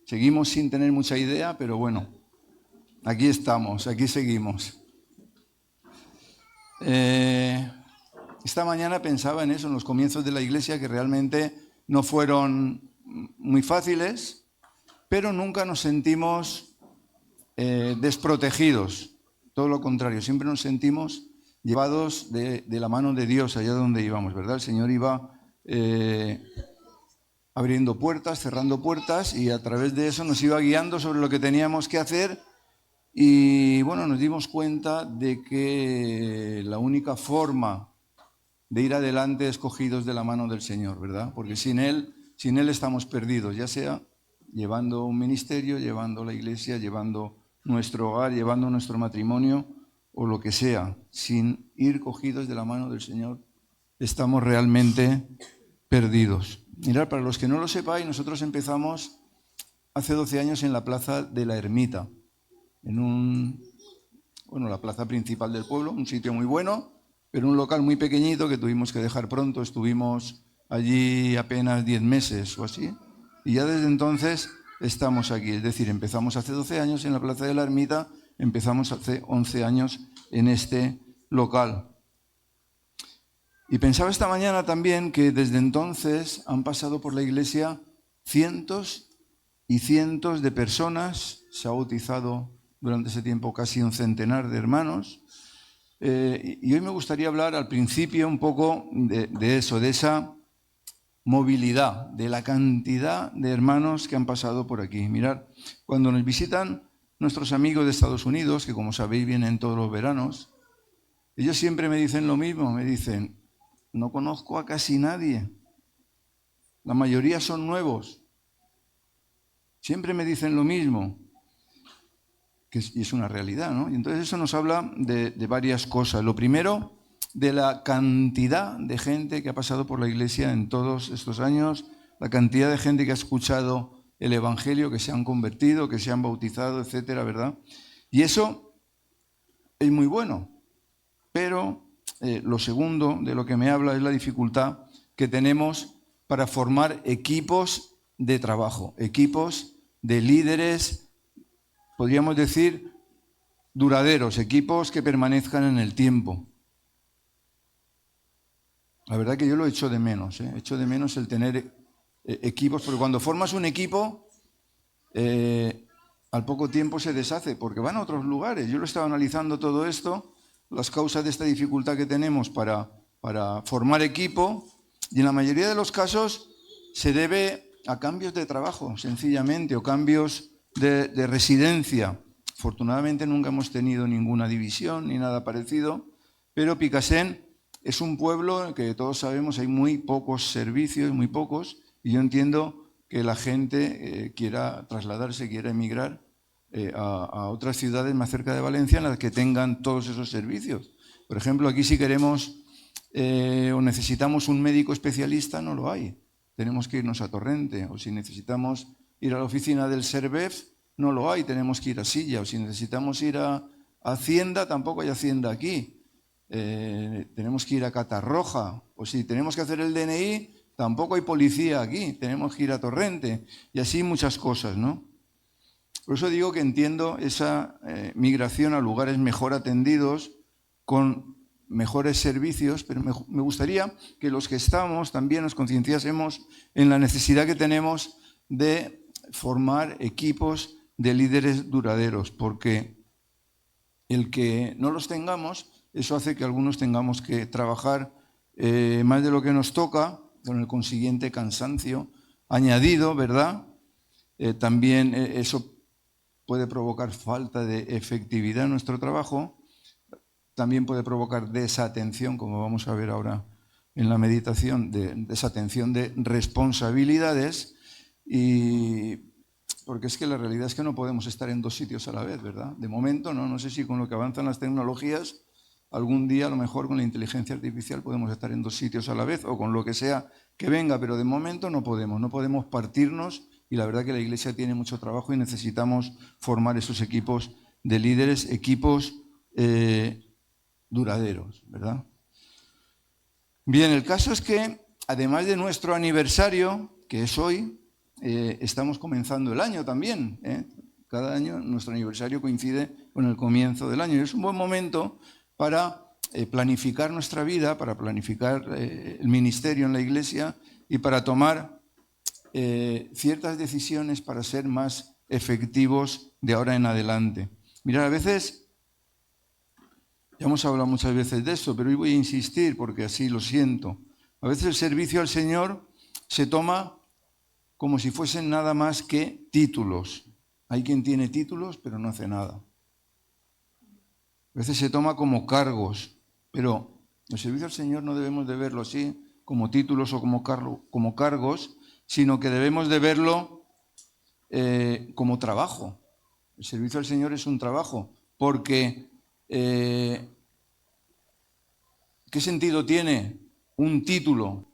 E: Seguimos sin tener mucha idea, pero bueno, aquí estamos, aquí seguimos. Esta mañana pensaba en eso, en los comienzos de la iglesia, que realmente no fueron muy fáciles, pero nunca nos sentimos desprotegidos. Todo lo contrario, siempre nos sentimos llevados de la mano de Dios allá donde íbamos, ¿verdad? El Señor iba abriendo puertas, cerrando puertas, y a través de eso nos iba guiando sobre lo que teníamos que hacer, Y bueno, nos dimos cuenta de que la única forma de ir adelante es cogidos de la mano del Señor, ¿verdad? Porque sin Él estamos perdidos, ya sea llevando un ministerio, llevando la iglesia, llevando nuestro hogar, llevando nuestro matrimonio o lo que sea. Sin ir cogidos de la mano del Señor, estamos realmente perdidos. Mirad, para los que no lo sepáis, nosotros empezamos hace 12 años en la Plaza de la Ermita, en la plaza principal del pueblo, un sitio muy bueno, pero un local muy pequeñito que tuvimos que dejar pronto. Estuvimos allí apenas 10 meses o así, y ya desde entonces estamos aquí. Es decir, empezamos hace 12 años en la Plaza de la Ermita, empezamos hace 11 años en este local. Y pensaba esta mañana también que desde entonces han pasado por la iglesia cientos y cientos de personas. Se ha bautizado durante ese tiempo casi un centenar de hermanos. Y hoy me gustaría hablar al principio un poco de eso, de esa movilidad, de la cantidad de hermanos que han pasado por aquí. Mirad, cuando nos visitan nuestros amigos de Estados Unidos, que como sabéis vienen todos los veranos, ellos siempre me dicen lo mismo, me dicen: no conozco a casi nadie, la mayoría son nuevos. Siempre me dicen lo mismo, y es una realidad, ¿no? Y entonces eso nos habla de varias cosas. Lo primero, de la cantidad de gente que ha pasado por la iglesia en todos estos años, la cantidad de gente que ha escuchado el Evangelio, que se han convertido, que se han bautizado, etcétera, ¿verdad? Y eso es muy bueno, pero lo segundo de lo que me habla es la dificultad que tenemos para formar equipos de trabajo, equipos de líderes, podríamos decir, duraderos, equipos que permanezcan en el tiempo. La verdad que yo lo echo de menos, echo de menos el tener equipos, porque cuando formas un equipo, al poco tiempo se deshace, porque van a otros lugares. Yo lo estaba analizando todo esto, las causas de esta dificultad que tenemos para formar equipo, y en la mayoría de los casos se debe a cambios de trabajo, sencillamente, o cambios de residencia. Afortunadamente nunca hemos tenido ninguna división ni nada parecido, pero Picassent es un pueblo que todos sabemos hay muy pocos servicios, muy pocos, y yo entiendo que la gente quiera trasladarse, quiera emigrar a otras ciudades más cerca de Valencia en las que tengan todos esos servicios. Por ejemplo, aquí si queremos o necesitamos un médico especialista, no lo hay. Tenemos que irnos a Torrente, o si necesitamos ir a la oficina del SERVEF, no lo hay, tenemos que ir a Silla, o si necesitamos ir a Hacienda, tampoco hay Hacienda aquí. Tenemos que ir a Catarroja, o si tenemos que hacer el DNI, tampoco hay policía aquí, tenemos que ir a Torrente, y así muchas cosas, ¿no? Por eso digo que entiendo esa migración a lugares mejor atendidos, con mejores servicios, pero me gustaría que los que estamos también nos concienciásemos en la necesidad que tenemos de formar equipos de líderes duraderos, porque el que no los tengamos, eso hace que algunos tengamos que trabajar más de lo que nos toca, con el consiguiente cansancio añadido, ¿verdad? También eso puede provocar falta de efectividad en nuestro trabajo, también puede provocar desatención, como vamos a ver ahora en la meditación, desatención de responsabilidades, y porque es que la realidad es que no podemos estar en dos sitios a la vez, ¿verdad? De momento, no sé si con lo que avanzan las tecnologías, algún día a lo mejor con la inteligencia artificial podemos estar en dos sitios a la vez, o con lo que sea que venga, pero de momento no podemos partirnos, y la verdad que la Iglesia tiene mucho trabajo y necesitamos formar esos equipos de líderes, equipos duraderos, ¿verdad? Bien, el caso es que además de nuestro aniversario, que es hoy, estamos comenzando el año también. Cada año nuestro aniversario coincide con el comienzo del año, y es un buen momento para planificar nuestra vida, para planificar el ministerio en la Iglesia y para tomar ciertas decisiones para ser más efectivos de ahora en adelante. Mirad, a veces, ya hemos hablado muchas veces de esto, pero hoy voy a insistir porque así lo siento. A veces el servicio al Señor se toma como si fuesen nada más que títulos. Hay quien tiene títulos pero no hace nada. A veces se toma como cargos, pero el servicio al Señor no debemos de verlo así, como títulos o como cargos, sino que debemos de verlo como trabajo. El servicio al Señor es un trabajo, porque ¿qué sentido tiene un título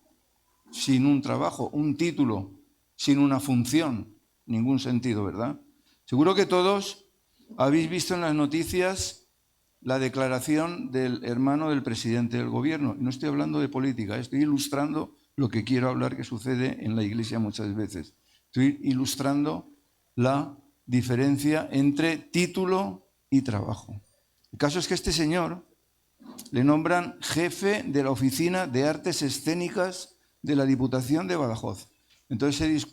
E: sin un trabajo? Un título sin una función, ningún sentido, ¿verdad? Seguro que todos habéis visto en las noticias la declaración del hermano del presidente del gobierno. No estoy hablando de política, estoy ilustrando lo que quiero hablar que sucede en la iglesia muchas veces. Estoy ilustrando la diferencia entre título y trabajo. El caso es que este señor le nombran jefe de la Oficina de Artes Escénicas de la Diputación de Badajoz. Entonces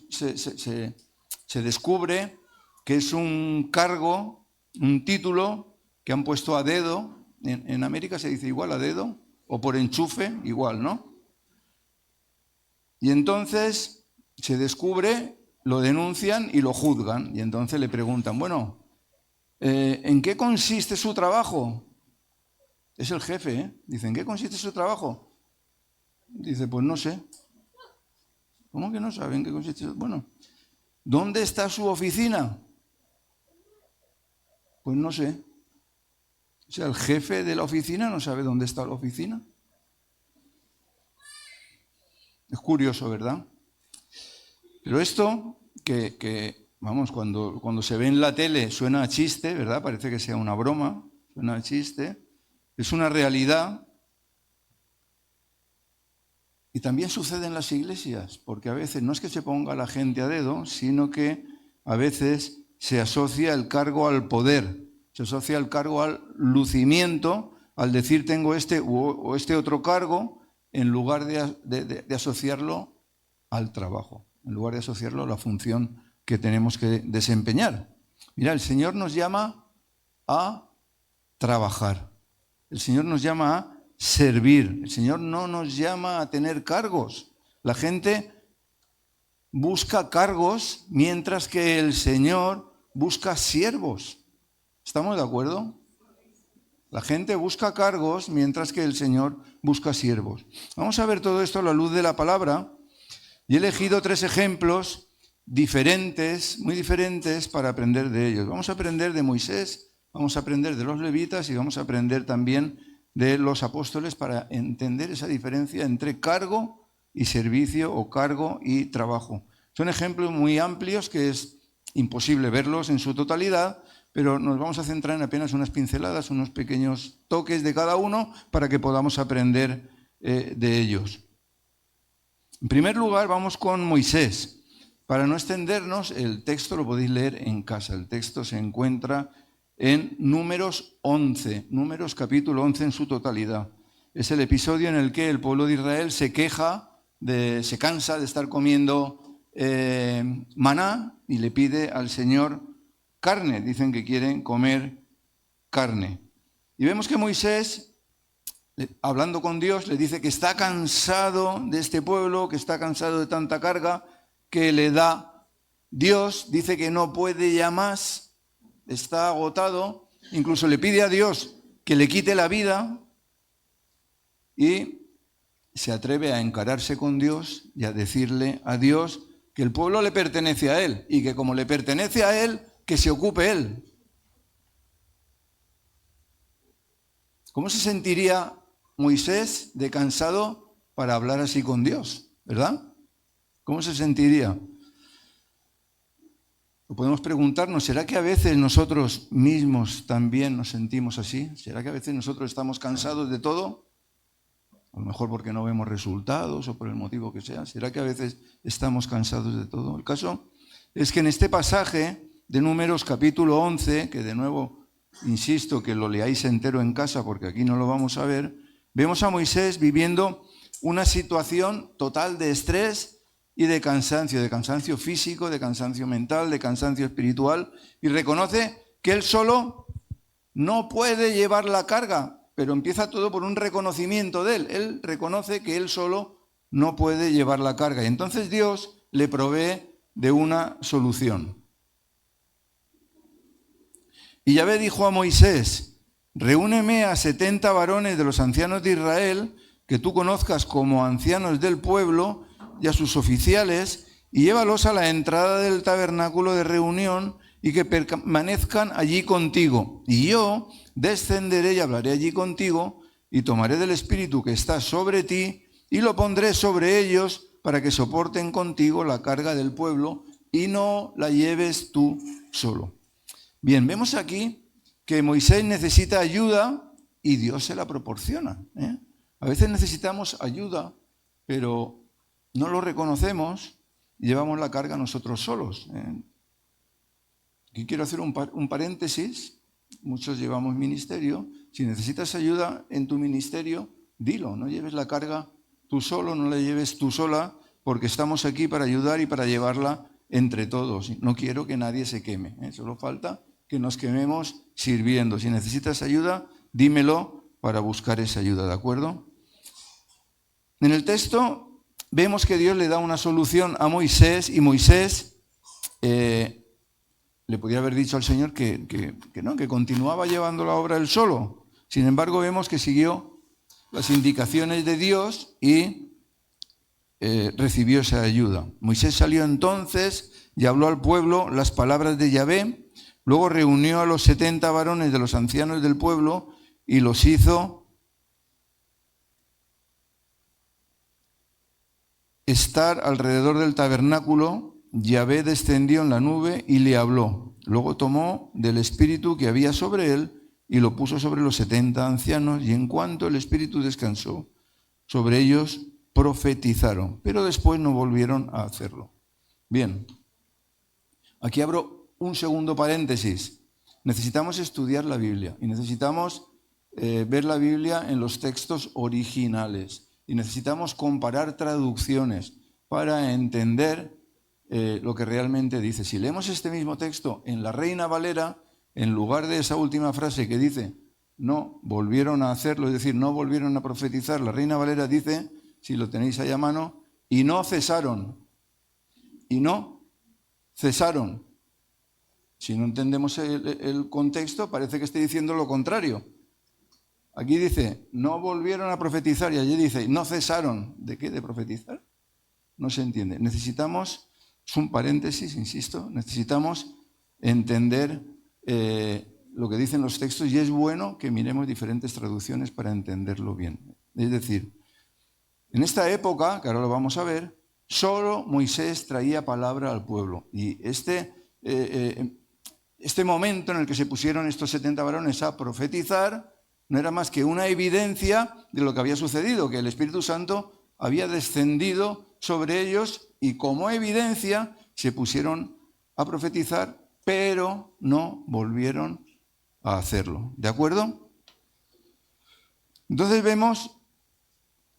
E: se descubre que es un cargo, un título que han puesto a dedo. En América se dice igual, a dedo, o por enchufe, igual, ¿no? Y entonces se descubre, lo denuncian y lo juzgan. Y entonces le preguntan, bueno, ¿en qué consiste su trabajo? Es el jefe, ¿eh? Dice, ¿en qué consiste su trabajo? Dice, pues no sé. ¿Cómo que no saben qué consiste? Bueno, ¿dónde está su oficina? Pues no sé. O sea, el jefe de la oficina no sabe dónde está la oficina. Es curioso, ¿verdad? Pero esto, vamos, cuando se ve en la tele suena a chiste, ¿verdad? Parece que sea una broma, suena a chiste. Es una realidad. Y también sucede en las iglesias, porque a veces no es que se ponga la gente a dedo, sino que a veces se asocia el cargo al poder, se asocia el cargo al lucimiento, al decir tengo este o este otro cargo, en lugar de asociarlo al trabajo, en lugar de asociarlo a la función que tenemos que desempeñar. Mira, el Señor nos llama a trabajar, el Señor nos llama a servir. El Señor no nos llama a tener cargos. La gente busca cargos mientras que el Señor busca siervos. ¿Estamos de acuerdo? La gente busca cargos mientras que el Señor busca siervos. Vamos a ver todo esto a la luz de la palabra. Y he elegido 3 ejemplos diferentes, muy diferentes, para aprender de ellos. Vamos a aprender de Moisés, vamos a aprender de los levitas y vamos a aprender también de los apóstoles para entender esa diferencia entre cargo y servicio o cargo y trabajo. Son ejemplos muy amplios que es imposible verlos en su totalidad, pero nos vamos a centrar en apenas unas pinceladas, unos pequeños toques de cada uno para que podamos aprender de ellos. En primer lugar, vamos con Moisés. Para no extendernos, el texto lo podéis leer en casa. El texto se encuentra en Números 11, Números capítulo 11 en su totalidad. Es el episodio en el que el pueblo de Israel se cansa de estar comiendo maná y le pide al Señor carne. Dicen que quieren comer carne. Y vemos que Moisés, hablando con Dios, le dice que está cansado de este pueblo, que está cansado de tanta carga que le da Dios. Dice que no puede ya más. Está agotado, incluso le pide a Dios que le quite la vida y se atreve a encararse con Dios y a decirle a Dios que el pueblo le pertenece a él y que como le pertenece a él, que se ocupe él. ¿Cómo se sentiría Moisés de cansado para hablar así con Dios? ¿Verdad? ¿Cómo se sentiría? Podemos preguntarnos, ¿será que a veces nosotros mismos también nos sentimos así? ¿Será que a veces nosotros estamos cansados de todo? A lo mejor porque no vemos resultados o por el motivo que sea. ¿Será que a veces estamos cansados de todo? El caso es que en este pasaje de Números capítulo 11, que de nuevo insisto que lo leáis entero en casa porque aquí no lo vamos a ver, vemos a Moisés viviendo una situación total de estrés y de cansancio físico, de cansancio mental, de cansancio espiritual, y reconoce que él solo no puede llevar la carga, pero empieza todo por un reconocimiento de él. Él reconoce que él solo no puede llevar la carga, y entonces Dios le provee de una solución. Y Yahvé dijo a Moisés, reúneme a 70 varones de los ancianos de Israel, que tú conozcas como ancianos del pueblo, y a sus oficiales, y llévalos a la entrada del tabernáculo de reunión, y que permanezcan allí contigo. Y yo descenderé y hablaré allí contigo, y tomaré del Espíritu que está sobre ti, y lo pondré sobre ellos, para que soporten contigo la carga del pueblo, y no la lleves tú solo. Bien, vemos aquí que Moisés necesita ayuda y Dios se la proporciona. A veces necesitamos ayuda, pero no lo reconocemos y llevamos la carga nosotros solos. Aquí quiero hacer un paréntesis. Muchos llevamos ministerio. Si necesitas ayuda en tu ministerio, dilo. No lleves la carga tú solo, no la lleves tú sola, porque estamos aquí para ayudar y para llevarla entre todos. No quiero que nadie se queme. Solo falta que nos quememos sirviendo. Si necesitas ayuda, dímelo para buscar esa ayuda, ¿de acuerdo? En el texto vemos que Dios le da una solución a Moisés, y Moisés le podía haber dicho al Señor que no, que continuaba llevando la obra él solo. Sin embargo, vemos que siguió las indicaciones de Dios y recibió esa ayuda. Moisés salió entonces y habló al pueblo las palabras de Yahvé. Luego reunió a los 70 varones de los ancianos del pueblo y los hizo estar alrededor del tabernáculo. Yahvé descendió en la nube y le habló. Luego tomó del espíritu que había sobre él y lo puso sobre los 70 ancianos, y en cuanto el espíritu descansó sobre ellos, profetizaron, pero después no volvieron a hacerlo. Bien, aquí abro un segundo paréntesis. Necesitamos estudiar la Biblia y necesitamos ver la Biblia en los textos originales, y necesitamos comparar traducciones para entender lo que realmente dice. Si leemos este mismo texto en la Reina Valera, en lugar de esa última frase que dice no volvieron a hacerlo, es decir, no volvieron a profetizar, la Reina Valera dice, si lo tenéis ahí a mano, y no cesaron. Y no cesaron. Si no entendemos el contexto, parece que esté diciendo lo contrario. Aquí dice, no volvieron a profetizar, y allí dice, no cesaron. ¿De qué? ¿De profetizar? No se entiende. Necesitamos, es un paréntesis, insisto, necesitamos entender lo que dicen los textos, y es bueno que miremos diferentes traducciones para entenderlo bien. Es decir, en esta época, que ahora lo vamos a ver, solo Moisés traía palabra al pueblo, y este momento en el que se pusieron estos 70 varones a profetizar no era más que una evidencia de lo que había sucedido, que el Espíritu Santo había descendido sobre ellos, y como evidencia se pusieron a profetizar, pero no volvieron a hacerlo. ¿De acuerdo? Entonces vemos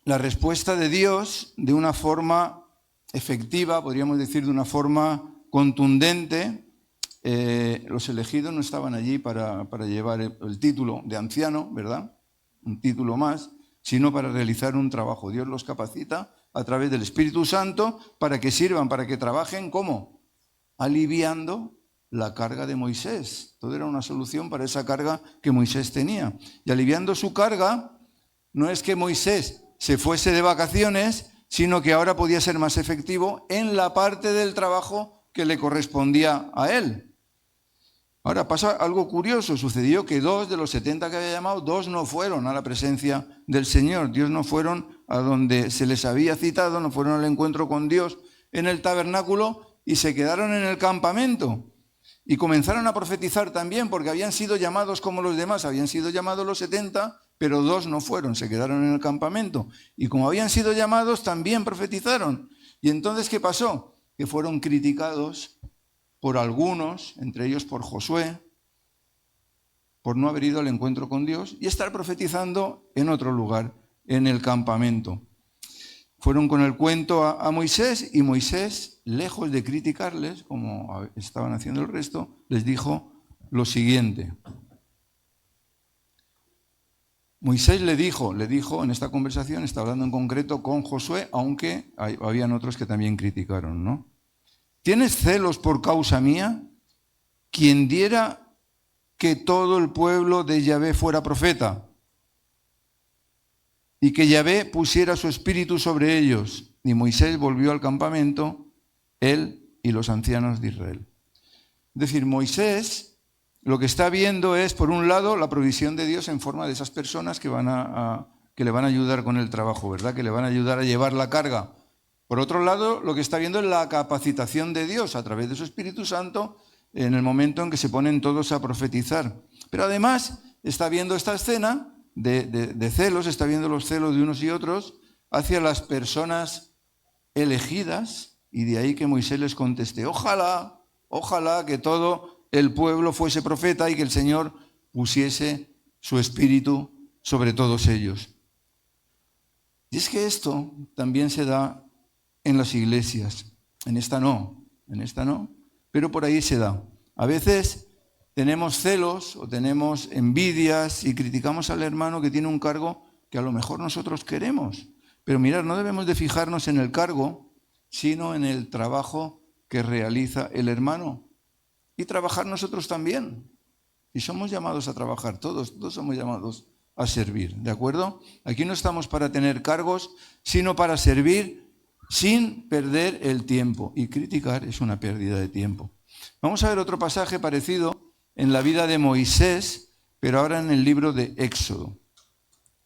E: la respuesta de Dios de una forma efectiva, podríamos decir de una forma contundente. Los elegidos no estaban allí para llevar el título de anciano, ¿verdad? Un título más, sino para realizar un trabajo. Dios los capacita a través del Espíritu Santo para que sirvan, para que trabajen, ¿cómo? Aliviando la carga de Moisés. Todo era una solución para esa carga que Moisés tenía. Y aliviando su carga, no es que Moisés se fuese de vacaciones, sino que ahora podía ser más efectivo en la parte del trabajo que le correspondía a él. Ahora pasa algo curioso. Sucedió que 2 de los 70 que había llamado, 2 no fueron a la presencia del Señor. Dios no fueron a donde se les había citado, no fueron al encuentro con Dios en el tabernáculo, y se quedaron en el campamento. Y comenzaron a profetizar también, porque habían sido llamados como los demás, habían sido llamados los 70, pero 2 no fueron, se quedaron en el campamento. Y como habían sido llamados, también profetizaron. Y entonces, ¿qué pasó? Que fueron criticados por algunos, entre ellos por Josué, por no haber ido al encuentro con Dios y estar profetizando en otro lugar, en el campamento. Fueron con el cuento a Moisés, y Moisés, lejos de criticarles, como estaban haciendo el resto, les dijo lo siguiente. Moisés le dijo en esta conversación, está hablando en concreto con Josué, aunque habían otros que también criticaron, ¿no? ¿Tienes celos por causa mía? Quien diera que todo el pueblo de Yahvé fuera profeta y que Yahvé pusiera su espíritu sobre ellos. Y Moisés volvió al campamento, él y los ancianos de Israel. Es decir, Moisés lo que está viendo es, por un lado, la provisión de Dios en forma de esas personas que que le van a ayudar con el trabajo, ¿verdad? Que le van a ayudar a llevar la carga. Por otro lado, lo que está viendo es la capacitación de Dios a través de su Espíritu Santo en el momento en que se ponen todos a profetizar. Pero además está viendo esta escena de celos, está viendo los celos de unos y otros hacia las personas elegidas, y de ahí que Moisés les conteste: ojalá que todo el pueblo fuese profeta y que el Señor pusiese su espíritu sobre todos ellos. Y es que esto también se da en las iglesias. En esta no, pero por ahí se da. A veces tenemos celos o tenemos envidias y criticamos al hermano que tiene un cargo que a lo mejor nosotros queremos. Pero mirad, no debemos de fijarnos en el cargo, sino en el trabajo que realiza el hermano. Y trabajar nosotros también. Y somos llamados a trabajar, todos somos llamados a servir, ¿de acuerdo? Aquí no estamos para tener cargos, sino para servir sin perder el tiempo. Y criticar es una pérdida de tiempo. Vamos a ver otro pasaje parecido en la vida de Moisés, pero ahora en el libro de Éxodo.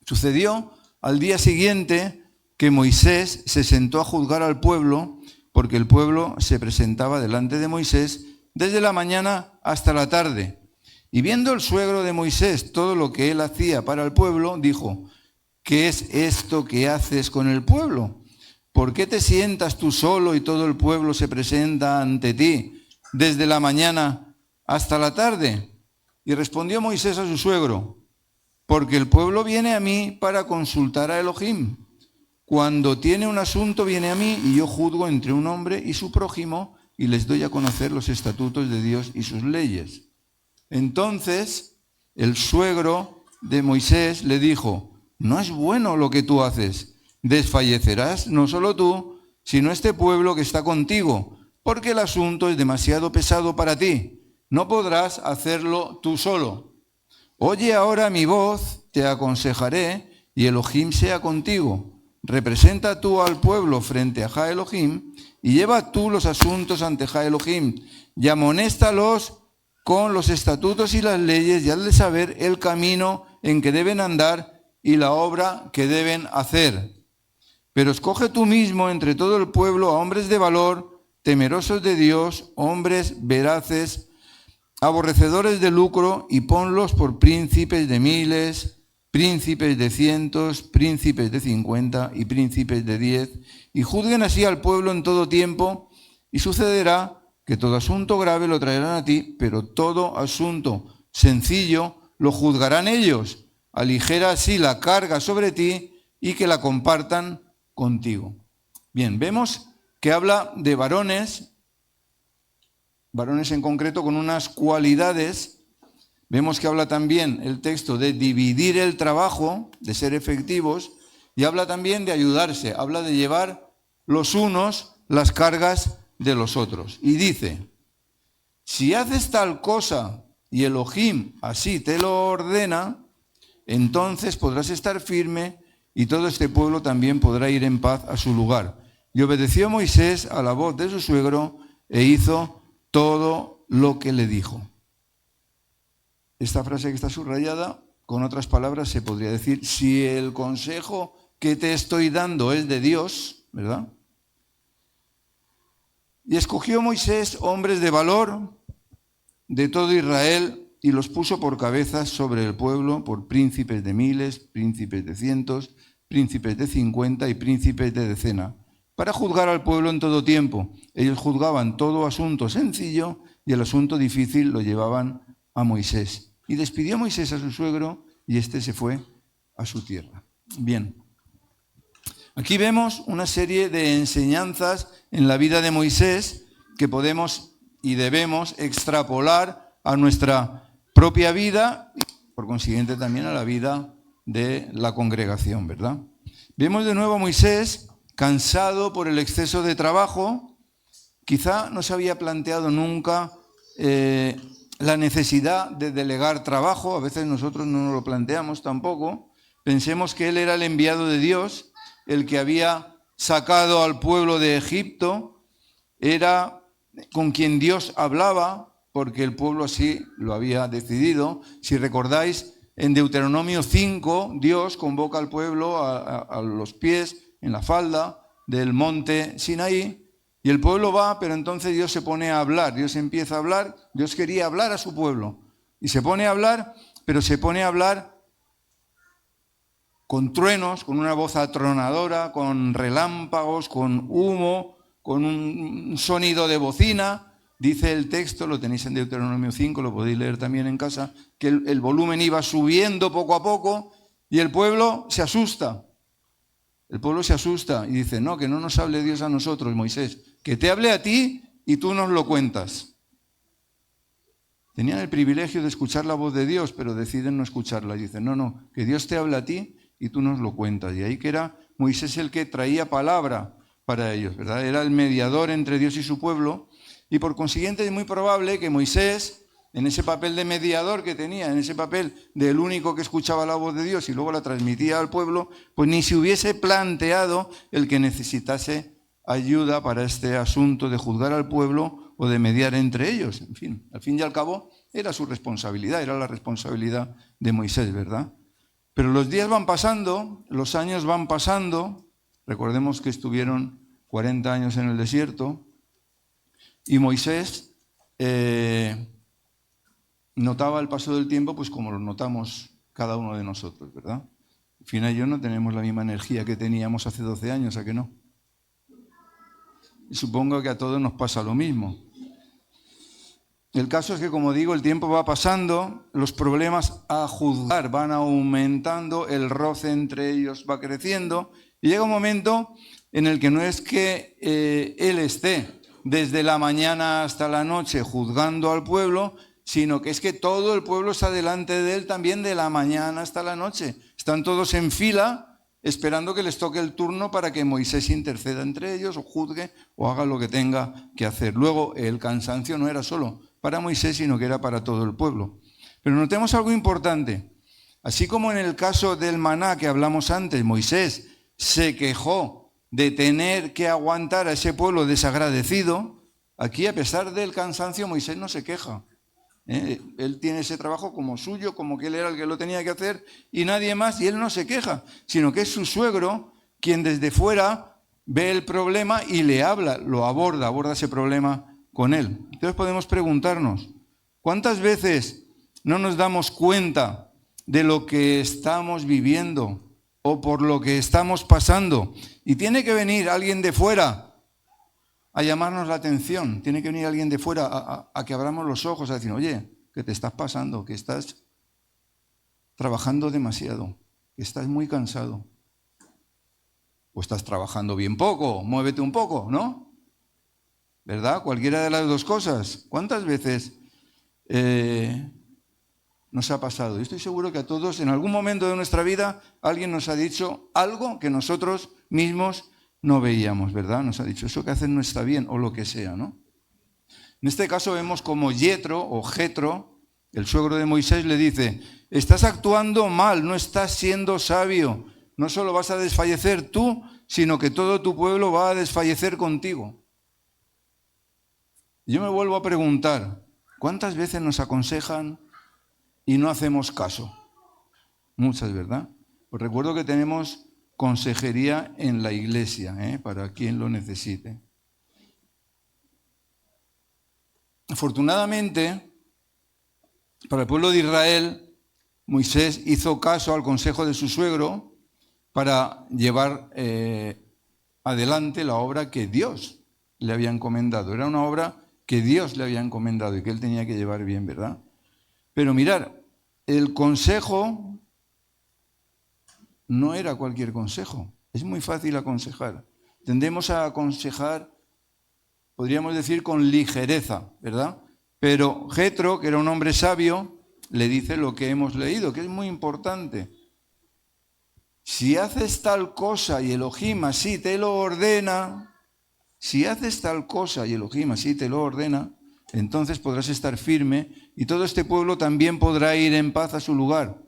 E: Sucedió al día siguiente que Moisés se sentó a juzgar al pueblo, porque el pueblo se presentaba delante de Moisés desde la mañana hasta la tarde. Y viendo el suegro de Moisés todo lo que él hacía para el pueblo, dijo: ¿qué es esto que haces con el pueblo? ¿Por qué te sientas tú solo y todo el pueblo se presenta ante ti desde la mañana hasta la tarde? Y respondió Moisés a su suegro: porque el pueblo viene a mí para consultar a Elohim. Cuando tiene un asunto viene a mí y yo juzgo entre un hombre y su prójimo y les doy a conocer los estatutos de Dios y sus leyes. Entonces el suegro de Moisés le dijo: no es bueno lo que tú haces. Desfallecerás no solo tú, sino este pueblo que está contigo, porque el asunto es demasiado pesado para ti. No podrás hacerlo tú solo. Oye ahora mi voz, te aconsejaré, y Elohim sea contigo. Representa tú al pueblo frente a Ja Elohim, y lleva tú los asuntos ante Ja Elohim, y amonéstalos con los estatutos y las leyes, y hazles saber el camino en que deben andar y la obra que deben hacer. Pero escoge tú mismo entre todo el pueblo a hombres de valor, temerosos de Dios, hombres veraces, aborrecedores de lucro, y ponlos por príncipes de miles, príncipes de cientos, príncipes de 50 y príncipes de 10, y juzguen así al pueblo en todo tiempo, y sucederá que todo asunto grave lo traerán a ti, pero todo asunto sencillo lo juzgarán ellos. Aligera así la carga sobre ti y que la compartan contigo. Bien, vemos que habla de varones en concreto con unas cualidades. Vemos que habla también el texto de dividir el trabajo, de ser efectivos, y habla también de ayudarse, habla de llevar los unos las cargas de los otros. Y dice: si haces tal cosa y Elohim así te lo ordena, entonces podrás estar firme y todo este pueblo también podrá ir en paz a su lugar. Y obedeció Moisés a la voz de su suegro e hizo todo lo que le dijo. Esta frase que está subrayada, con otras palabras, se podría decir: si el consejo que te estoy dando es de Dios, ¿verdad? Y escogió Moisés hombres de valor de todo Israel y los puso por cabezas sobre el pueblo, por príncipes de miles, príncipes de cientos, príncipes de 50 y príncipes de decena, para juzgar al pueblo en todo tiempo. Ellos juzgaban todo asunto sencillo y el asunto difícil lo llevaban a Moisés. Y despidió Moisés a su suegro y éste se fue a su tierra. Bien. Aquí vemos una serie de enseñanzas en la vida de Moisés que podemos y debemos extrapolar a nuestra propia vida y por consiguiente también a la vida de la congregación, ¿verdad? Vemos de nuevo a Moisés cansado por el exceso de trabajo. Quizá no se había planteado nunca la necesidad de delegar trabajo. A veces nosotros no nos lo planteamos tampoco. Pensemos que él era el enviado de Dios, el que había sacado al pueblo de Egipto, era con quien Dios hablaba, porque el pueblo así lo había decidido. Si recordáis, en Deuteronomio 5, Dios convoca al pueblo a los pies, en la falda del monte Sinaí, y el pueblo va, pero entonces Dios se pone a hablar, Dios empieza a hablar, Dios quería hablar a su pueblo, y se pone a hablar, pero se pone a hablar con truenos, con una voz atronadora, con relámpagos, con humo, con un sonido de bocina. Dice el texto, lo tenéis en Deuteronomio 5, lo podéis leer también en casa, que el volumen iba subiendo poco a poco y el pueblo se asusta. El pueblo se asusta y dice, no, que no nos hable Dios a nosotros, Moisés, que te hable a ti y tú nos lo cuentas. Tenían el privilegio de escuchar la voz de Dios, pero deciden no escucharla. Y dicen, no, que Dios te habla a ti y tú nos lo cuentas. Y ahí que era Moisés el que traía palabra para ellos, ¿verdad? Era el mediador entre Dios y su pueblo. Y por consiguiente es muy probable que Moisés, en ese papel de mediador que tenía, en ese papel del único que escuchaba la voz de Dios y luego la transmitía al pueblo, pues ni se hubiese planteado el que necesitase ayuda para este asunto de juzgar al pueblo o de mediar entre ellos. En fin, al fin y al cabo era su responsabilidad, era la responsabilidad de Moisés, ¿verdad? Pero los días van pasando, los años van pasando, recordemos que estuvieron 40 años en el desierto, y Moisés notaba el paso del tiempo, pues como lo notamos cada uno de nosotros, ¿verdad? Al final yo no tenemos la misma energía que teníamos hace 12 años, ¿a que no? Y supongo que a todos nos pasa lo mismo. El caso es que, como digo, el tiempo va pasando, los problemas a juzgar van aumentando, el roce entre ellos va creciendo, y llega un momento en el que no es que él esté desde la mañana hasta la noche juzgando al pueblo, sino que es que todo el pueblo está delante de él también de la mañana hasta la noche. Están todos en fila esperando que les toque el turno para que Moisés interceda entre ellos o juzgue o haga lo que tenga que hacer. Luego el cansancio no era solo para Moisés, sino que era para todo el pueblo. Pero notemos algo importante. Así como en el caso del maná que hablamos antes, Moisés se quejó de tener que aguantar a ese pueblo desagradecido, aquí a pesar del cansancio Moisés no se queja. Él tiene ese trabajo como suyo, como que él era el que lo tenía que hacer y nadie más, y él no se queja, sino que es su suegro quien desde fuera ve el problema y le habla, lo aborda ese problema con él. Entonces podemos preguntarnos, ¿cuántas veces no nos damos cuenta de lo que estamos viviendo o por lo que estamos pasando? Y tiene que venir alguien de fuera a llamarnos la atención, tiene que venir alguien de fuera a que abramos los ojos, a decir, oye, que te estás pasando, que estás trabajando demasiado, que estás muy cansado, o estás trabajando bien poco, muévete un poco, ¿no? ¿Verdad? Cualquiera de las dos cosas. ¿Cuántas veces nos ha pasado? Yo estoy seguro que a todos, en algún momento de nuestra vida, alguien nos ha dicho algo que nosotros mismos no veíamos, ¿verdad? Nos ha dicho, eso que hacen no está bien, o lo que sea, ¿no? En este caso vemos como Jetro, el suegro de Moisés, le dice, estás actuando mal, no estás siendo sabio, no solo vas a desfallecer tú, sino que todo tu pueblo va a desfallecer contigo. Yo me vuelvo a preguntar, ¿cuántas veces nos aconsejan y no hacemos caso? Muchas, ¿verdad? Os recuerdo que tenemos consejería en la iglesia, para quien lo necesite. Afortunadamente, para el pueblo de Israel, Moisés hizo caso al consejo de su suegro para llevar adelante la obra que Dios le había encomendado. Era una obra que Dios le había encomendado y que él tenía que llevar bien, ¿verdad? Pero mirar, el consejo no era cualquier consejo. Es muy fácil aconsejar. Tendemos a aconsejar, podríamos decir, con ligereza, ¿verdad? Pero Jetro, que era un hombre sabio, le dice lo que hemos leído, que es muy importante. Si haces tal cosa y Elohim así te lo ordena, si haces tal cosa y Elohim así te lo ordena, Entonces podrás estar firme y todo este pueblo también podrá ir en paz a su lugar.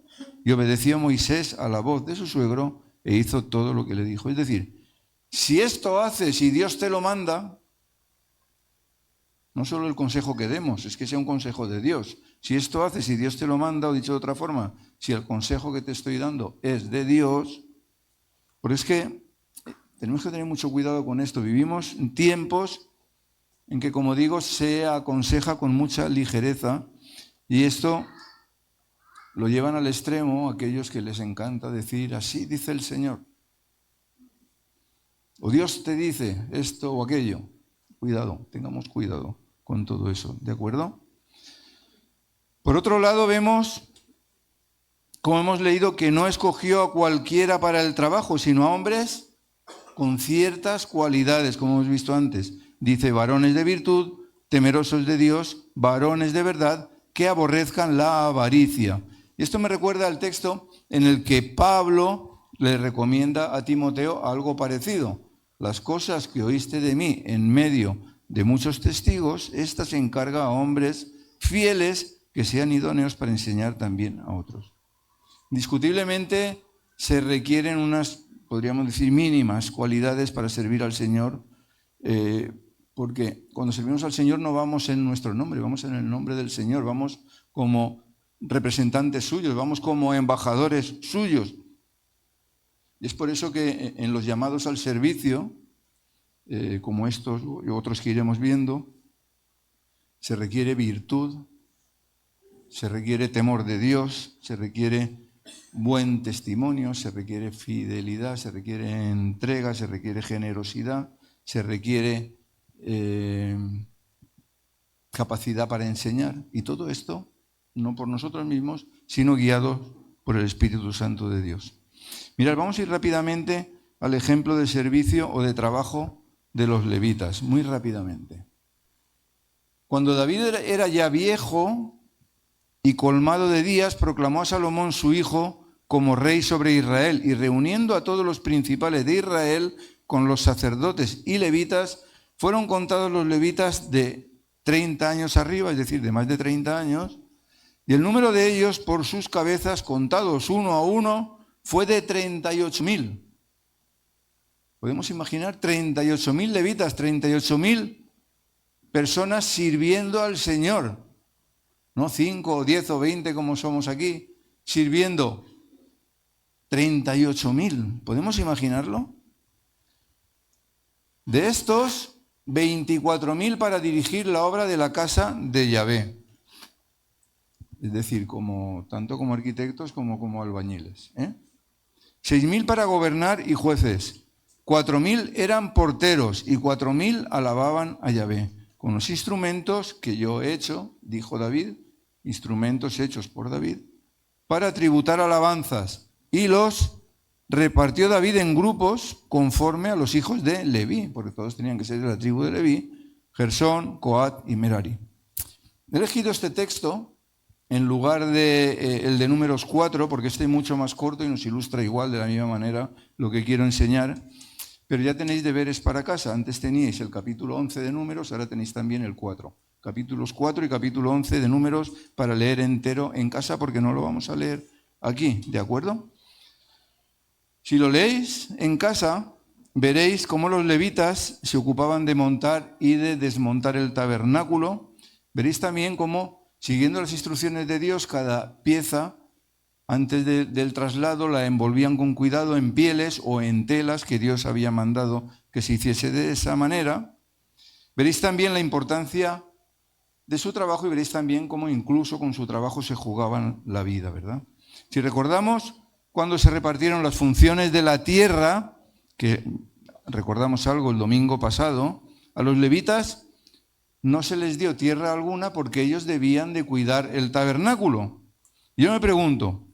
E: Y obedeció Moisés a la voz de su suegro e hizo todo lo que le dijo. Es decir, si esto haces y Dios te lo manda, no solo el consejo que demos, es que sea un consejo de Dios. Si esto haces y Dios te lo manda, o dicho de otra forma, si el consejo que te estoy dando es de Dios, pero es que tenemos que tener mucho cuidado con esto. Vivimos en tiempos en que, como digo, se aconseja con mucha ligereza y esto lo llevan al extremo aquellos que les encanta decir, así dice el Señor. O Dios te dice esto o aquello. Cuidado, tengamos cuidado con todo eso, ¿de acuerdo? Por otro lado, vemos, como hemos leído, que no escogió a cualquiera para el trabajo, sino a hombres con ciertas cualidades, como hemos visto antes. Dice, varones de virtud, temerosos de Dios, varones de verdad, que aborrezcan la avaricia. Y esto me recuerda al texto en el que Pablo le recomienda a Timoteo algo parecido. Las cosas que oíste de mí en medio de muchos testigos, estas encarga a hombres fieles que sean idóneos para enseñar también a otros. Indiscutiblemente se requieren unas, podríamos decir, mínimas cualidades para servir al Señor, porque cuando servimos al Señor no vamos en nuestro nombre, vamos en el nombre del Señor, vamos como representantes suyos, vamos como embajadores suyos. Y es por eso que en los llamados al servicio, como estos y otros que iremos viendo, se requiere virtud, se requiere temor de Dios, se requiere buen testimonio, se requiere fidelidad, se requiere entrega, se requiere generosidad, se requiere capacidad para enseñar. Y todo esto no por nosotros mismos, sino guiados por el Espíritu Santo de Dios. Mirad, vamos a ir rápidamente al ejemplo de servicio o de trabajo de los levitas, muy rápidamente. Cuando David era ya viejo y colmado de días, proclamó a Salomón su hijo como rey sobre Israel, y reuniendo a todos los principales de Israel con los sacerdotes y levitas, fueron contados los levitas de 30 años arriba, es decir, de más de 30 años, y el número de ellos por sus cabezas, contados uno a uno, fue de 38.000. Podemos imaginar 38.000 levitas, 38.000 personas sirviendo al Señor. No 5 o 10 o 20 como somos aquí, sirviendo. 38.000. ¿Podemos imaginarlo? De estos, 24.000 para dirigir la obra de la casa de Yahvé. Es decir, tanto como arquitectos como albañiles. 6.000 para gobernar y jueces. 4.000 eran porteros y 4.000 alababan a Yahvé. Con los instrumentos que yo he hecho, dijo David, instrumentos hechos por David, para tributar alabanzas. Y los repartió David en grupos conforme a los hijos de Leví, porque todos tenían que ser de la tribu de Leví, Gersón, Coat y Merari. He elegido este texto en lugar de el de Números 4, porque este es mucho más corto y nos ilustra igual, de la misma manera, lo que quiero enseñar. Pero ya tenéis deberes para casa. Antes teníais el capítulo 11 de Números, ahora tenéis también el 4. Capítulos 4 y capítulo 11 de Números para leer entero en casa, porque no lo vamos a leer aquí, ¿de acuerdo? Si lo leéis en casa, veréis cómo los levitas se ocupaban de montar y de desmontar el tabernáculo. Veréis también cómo, siguiendo las instrucciones de Dios, cada pieza, antes del traslado, la envolvían con cuidado en pieles o en telas que Dios había mandado que se hiciese de esa manera. Veréis también la importancia de su trabajo y veréis también cómo incluso con su trabajo se jugaban la vida, ¿verdad? Si recordamos cuando se repartieron las funciones de la tierra, que recordamos algo el domingo pasado, a los levitas no se les dio tierra alguna porque ellos debían de cuidar el tabernáculo. Yo me pregunto,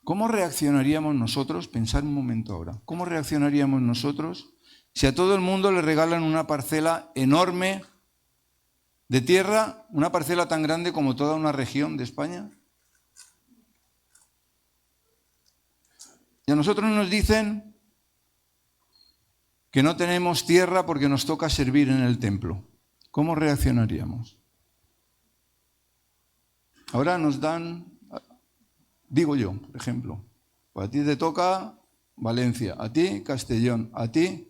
E: ¿cómo reaccionaríamos nosotros? Pensad un momento ahora. ¿Cómo reaccionaríamos nosotros si a todo el mundo le regalan una parcela enorme de tierra, una parcela tan grande como toda una región de España? Y a nosotros nos dicen que no tenemos tierra porque nos toca servir en el templo. ¿Cómo reaccionaríamos? Ahora nos dan, digo yo, por ejemplo, pues a ti te toca Valencia, a ti Castellón, a ti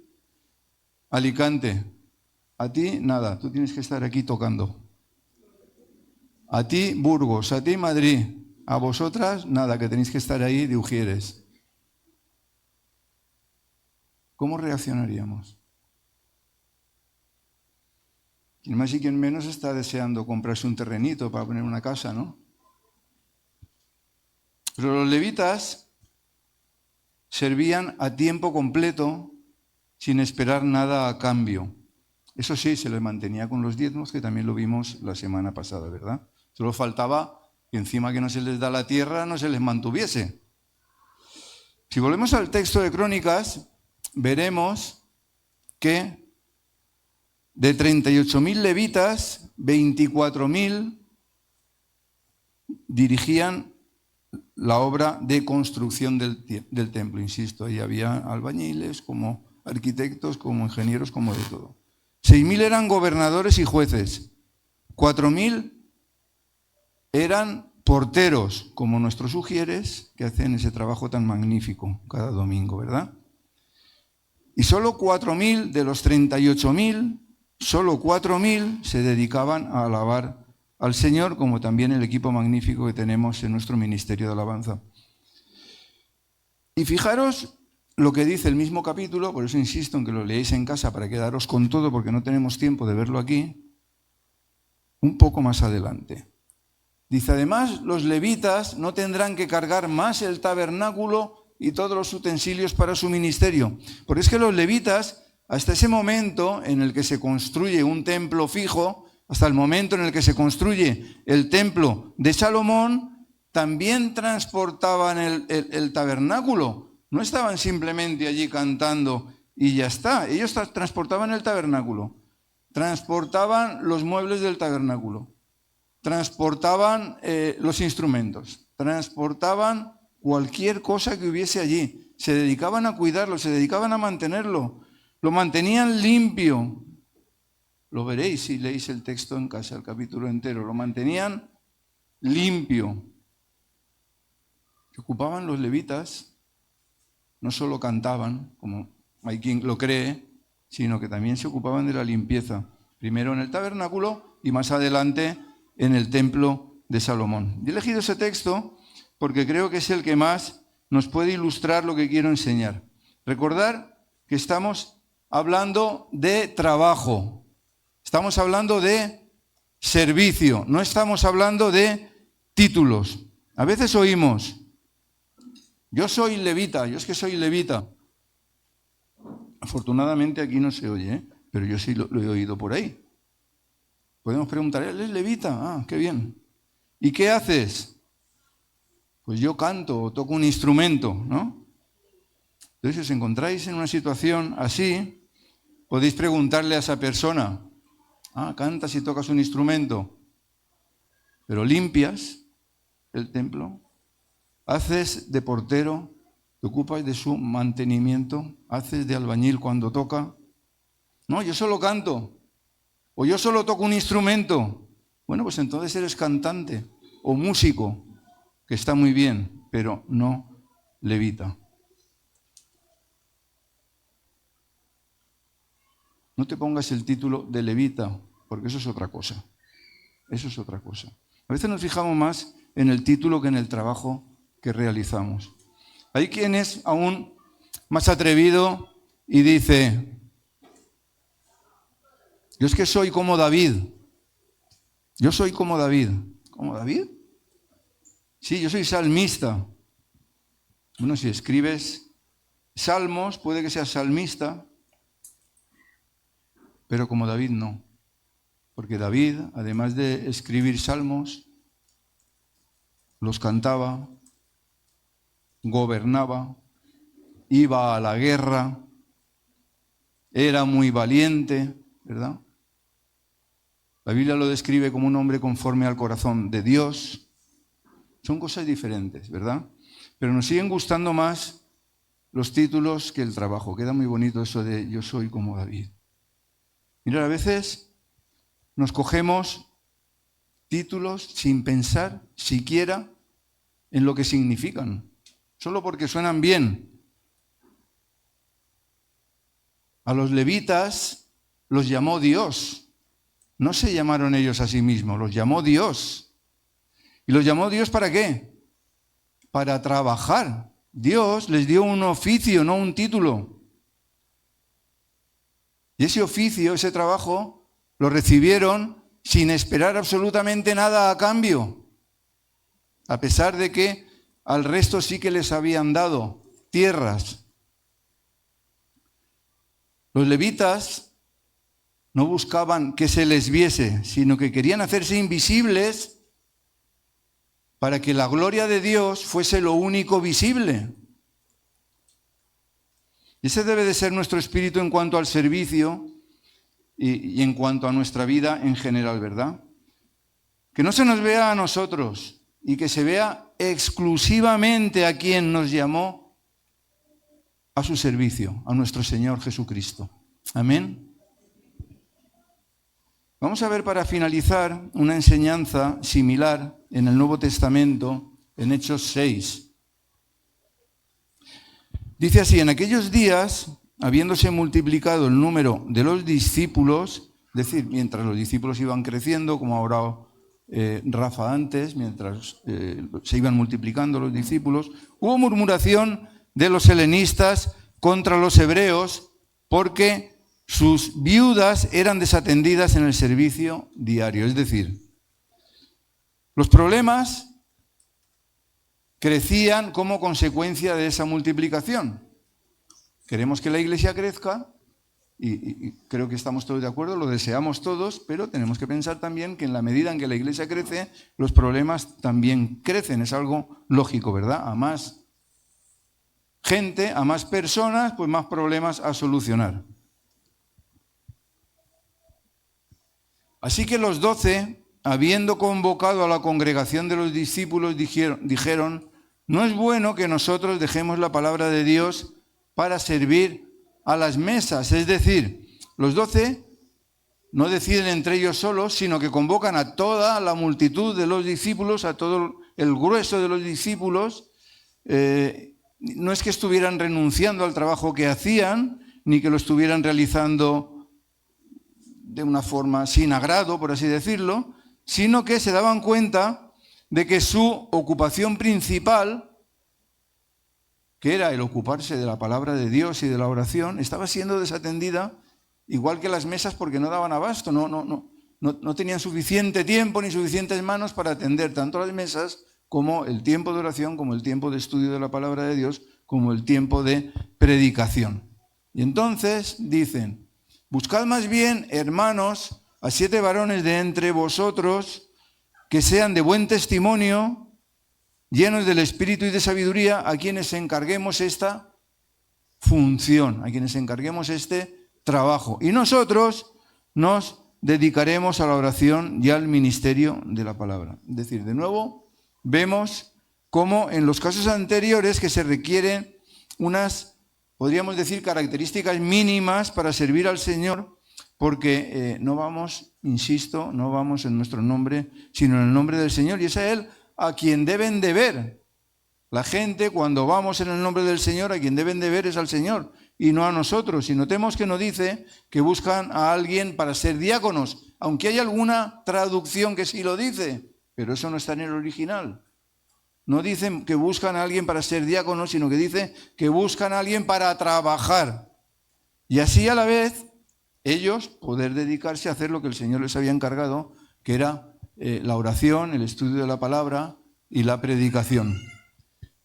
E: Alicante, a ti nada, tú tienes que estar aquí tocando. A ti Burgos, a ti Madrid, a vosotras nada, que tenéis que estar ahí de ujieres. ¿Cómo reaccionaríamos? Quien más y quien menos está deseando comprarse un terrenito para poner una casa, ¿no? Pero los levitas servían a tiempo completo sin esperar nada a cambio. Eso sí, se les mantenía con los diezmos, que también lo vimos la semana pasada, ¿verdad? Solo faltaba que encima que no se les da la tierra, no se les mantuviese. Si volvemos al texto de Crónicas, veremos que de 38.000 levitas, 24.000 dirigían la obra de construcción del templo. Insisto, ahí había albañiles, como arquitectos, como ingenieros, como de todo. 6.000 eran gobernadores y jueces. 4.000 eran porteros, como nuestros ujieres, que hacen ese trabajo tan magnífico cada domingo, ¿verdad? Y solo 4.000 de los 38.000, solo 4.000 se dedicaban a alabar al Señor, como también el equipo magnífico que tenemos en nuestro ministerio de alabanza. Y fijaros lo que dice el mismo capítulo, por eso insisto en que lo leáis en casa para quedaros con todo, porque no tenemos tiempo de verlo aquí, un poco más adelante. Dice, además, los levitas no tendrán que cargar más el tabernáculo y todos los utensilios para su ministerio. Porque es que los levitas, hasta ese momento en el que se construye un templo fijo, hasta el momento en el que se construye el templo de Salomón, también transportaban el tabernáculo. No estaban simplemente allí cantando y ya está. Ellos transportaban el tabernáculo, transportaban los muebles del tabernáculo, transportaban los instrumentos, transportaban cualquier cosa que hubiese allí. Se dedicaban a cuidarlo, se dedicaban a mantenerlo. Lo mantenían limpio. Lo veréis si leéis el texto en casa, el capítulo entero. Lo mantenían limpio. Se ocupaban los levitas. No solo cantaban, como hay quien lo cree, sino que también se ocupaban de la limpieza. Primero en el tabernáculo y más adelante en el templo de Salomón. He elegido ese texto porque creo que es el que más nos puede ilustrar lo que quiero enseñar. Recordar que estamos hablando de trabajo, estamos hablando de servicio, no estamos hablando de títulos. A veces oímos, yo soy levita, yo es que soy levita. Afortunadamente aquí no se oye, pero yo sí lo he oído por ahí. Podemos preguntar, ¿él es levita? Ah, qué bien. ¿Y qué haces? Pues yo canto o toco un instrumento, ¿no? Entonces, si os encontráis en una situación así, podéis preguntarle a esa persona, cantas y tocas un instrumento, pero limpias el templo, haces de portero, te ocupas de su mantenimiento, haces de albañil cuando toca. No, yo solo canto, o yo solo toco un instrumento. Bueno, pues entonces eres cantante o músico, que está muy bien, pero no levita. No te pongas el título de levita, porque eso es otra cosa. Eso es otra cosa. A veces nos fijamos más en el título que en el trabajo que realizamos. Hay quien es aún más atrevido y dice, yo es que soy como David. Yo soy como David. ¿Como David? Sí, yo soy salmista. Bueno, si escribes salmos, puede que seas salmista, pero como David no. Porque David, además de escribir salmos, los cantaba, gobernaba, iba a la guerra, era muy valiente, ¿verdad? La Biblia lo describe como un hombre conforme al corazón de Dios. Son cosas diferentes, ¿verdad? Pero nos siguen gustando más los títulos que el trabajo. Queda muy bonito eso de yo soy como David. Mirad, a veces nos cogemos títulos sin pensar siquiera en lo que significan, solo porque suenan bien. A los levitas los llamó Dios. No se llamaron ellos a sí mismos, los llamó Dios. ¿Y los llamó Dios para qué? Para trabajar. Dios les dio un oficio, no un título. Y ese oficio, ese trabajo, lo recibieron sin esperar absolutamente nada a cambio. A pesar de que al resto sí que les habían dado tierras. Los levitas no buscaban que se les viese, sino que querían hacerse invisibles para que la gloria de Dios fuese lo único visible. Y ese debe de ser nuestro espíritu en cuanto al servicio y en cuanto a nuestra vida en general, ¿verdad? Que no se nos vea a nosotros y que se vea exclusivamente a quien nos llamó a su servicio, a nuestro Señor Jesucristo. Amén. Vamos a ver para finalizar una enseñanza similar en el Nuevo Testamento, en Hechos 6. Dice así: en aquellos días, habiéndose multiplicado el número de los discípulos, es decir, mientras los discípulos iban creciendo, como ha orado Rafa antes, mientras se iban multiplicando los discípulos, hubo murmuración de los helenistas contra los hebreos porque sus viudas eran desatendidas en el servicio diario. Es decir, los problemas crecían como consecuencia de esa multiplicación. Queremos que la iglesia crezca y creo que estamos todos de acuerdo, lo deseamos todos, pero tenemos que pensar también que en la medida en que la iglesia crece, los problemas también crecen. Es algo lógico, ¿verdad? A más gente, a más personas, pues más problemas a solucionar. Así que los 12, habiendo convocado a la congregación de los discípulos, dijeron: no es bueno que nosotros dejemos la palabra de Dios para servir a las mesas. Es decir, los 12 no deciden entre ellos solos, sino que convocan a toda la multitud de los discípulos, a todo el grueso de los discípulos. No es que estuvieran renunciando al trabajo que hacían, ni que lo estuvieran realizando de una forma sin agrado, por así decirlo, sino que se daban cuenta de que su ocupación principal, que era el ocuparse de la palabra de Dios y de la oración, estaba siendo desatendida, igual que las mesas, porque no daban abasto, no tenían suficiente tiempo ni suficientes manos para atender tanto las mesas como el tiempo de oración, como el tiempo de estudio de la palabra de Dios, como el tiempo de predicación. Y entonces dicen: buscad más bien, hermanos, a 7 varones de entre vosotros que sean de buen testimonio, llenos del espíritu y de sabiduría, a quienes encarguemos esta función, a quienes encarguemos este trabajo. Y nosotros nos dedicaremos a la oración y al ministerio de la palabra. Es decir, de nuevo, vemos cómo en los casos anteriores que se requieren unas, podríamos decir, características mínimas para servir al Señor, porque no vamos, insisto, no vamos en nuestro nombre, sino en el nombre del Señor, y es a Él a quien deben de ver. La gente, cuando vamos en el nombre del Señor, a quien deben de ver es al Señor y no a nosotros. Y notemos que no dice que buscan a alguien para ser diáconos, aunque hay alguna traducción que sí lo dice, pero eso no está en el original. No dicen que buscan a alguien para ser diáconos, sino que dice que buscan a alguien para trabajar. Y así a la vez ellos poder dedicarse a hacer lo que el Señor les había encargado, que era la oración, el estudio de la palabra y la predicación.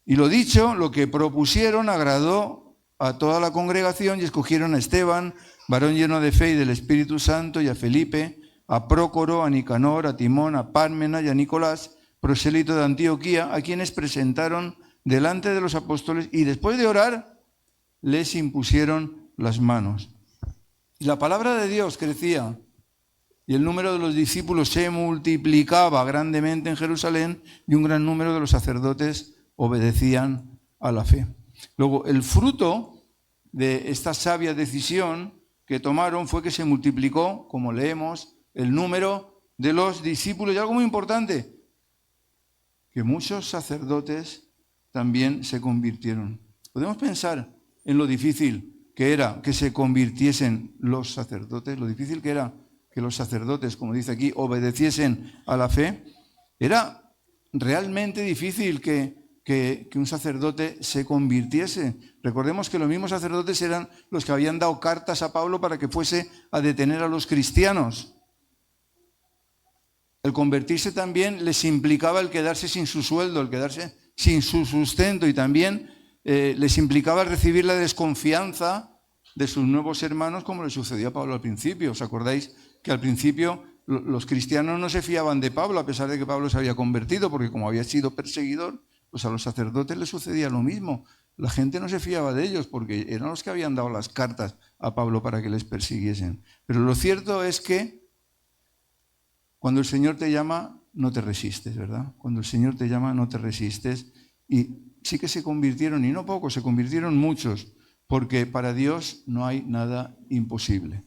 E: Y lo dicho, lo que propusieron agradó a toda la congregación y escogieron a Esteban, varón lleno de fe y del Espíritu Santo, y a Felipe, a Prócoro, a Nicanor, a Timón, a Pármena y a Nicolás, prosélito de Antioquía, a quienes presentaron delante de los apóstoles y después de orar les impusieron las manos. Y la palabra de Dios crecía y el número de los discípulos se multiplicaba grandemente en Jerusalén y un gran número de los sacerdotes obedecían a la fe. Luego, el fruto de esta sabia decisión que tomaron fue que se multiplicó, como leemos, el número de los discípulos. Y algo muy importante, que muchos sacerdotes también se convirtieron. Podemos pensar en lo difícil que era que se convirtiesen los sacerdotes, lo difícil que era que los sacerdotes, como dice aquí, obedeciesen a la fe. Era realmente difícil que un sacerdote se convirtiese. Recordemos que los mismos sacerdotes eran los que habían dado cartas a Pablo para que fuese a detener a los cristianos. El convertirse también les implicaba el quedarse sin su sueldo, el quedarse sin su sustento, y también les implicaba recibir la desconfianza de sus nuevos hermanos, como le sucedió a Pablo al principio. ¿Os acordáis que al principio los cristianos no se fiaban de Pablo, a pesar de que Pablo se había convertido, porque como había sido perseguidor, pues a los sacerdotes les sucedía lo mismo? La gente no se fiaba de ellos porque eran los que habían dado las cartas a Pablo para que les persiguiesen. Pero lo cierto es que cuando el Señor te llama, no te resistes, ¿verdad? Cuando el Señor te llama, no te resistes. Y sí que se convirtieron, y no pocos, se convirtieron muchos, porque para Dios no hay nada imposible.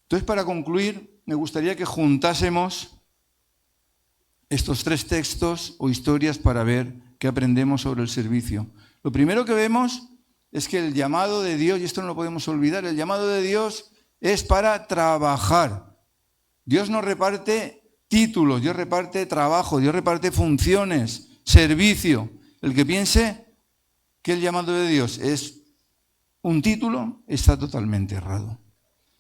E: Entonces, para concluir, me gustaría que juntásemos estos 3 textos o historias para ver qué aprendemos sobre el servicio. Lo primero que vemos es que el llamado de Dios, y esto no lo podemos olvidar, el llamado de Dios es para trabajar. Dios no reparte títulos, Dios reparte trabajo, Dios reparte funciones, servicio. El que piense que el llamado de Dios es un título está totalmente errado.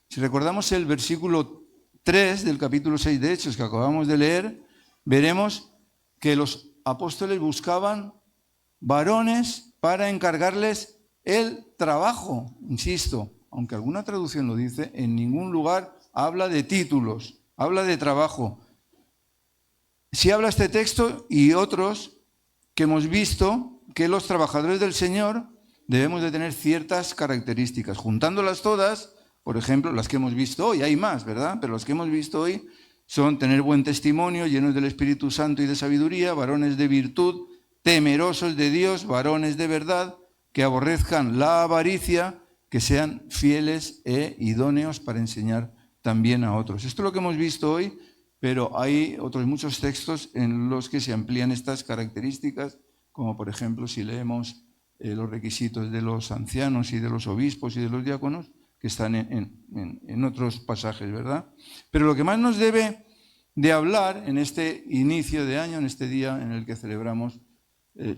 E: Si recordamos el versículo 3 del capítulo 6 de Hechos que acabamos de leer, veremos que los apóstoles buscaban varones para encargarles el trabajo. Insisto, aunque alguna traducción lo dice, en ningún lugar habla de títulos, habla de trabajo. Sí habla este texto y otros que hemos visto que los trabajadores del Señor debemos de tener ciertas características. Juntándolas todas, por ejemplo, las que hemos visto hoy, hay más, ¿verdad? Pero las que hemos visto hoy son tener buen testimonio, llenos del Espíritu Santo y de sabiduría, varones de virtud, temerosos de Dios, varones de verdad, que aborrezcan la avaricia, que sean fieles e idóneos para enseñar también a otros. Esto es lo que hemos visto hoy, pero hay otros muchos textos en los que se amplían estas características, como por ejemplo si leemos los requisitos de los ancianos y de los obispos y de los diáconos, que están en otros pasajes, ¿verdad? Pero lo que más nos debe de hablar en este inicio de año, en este día en el que celebramos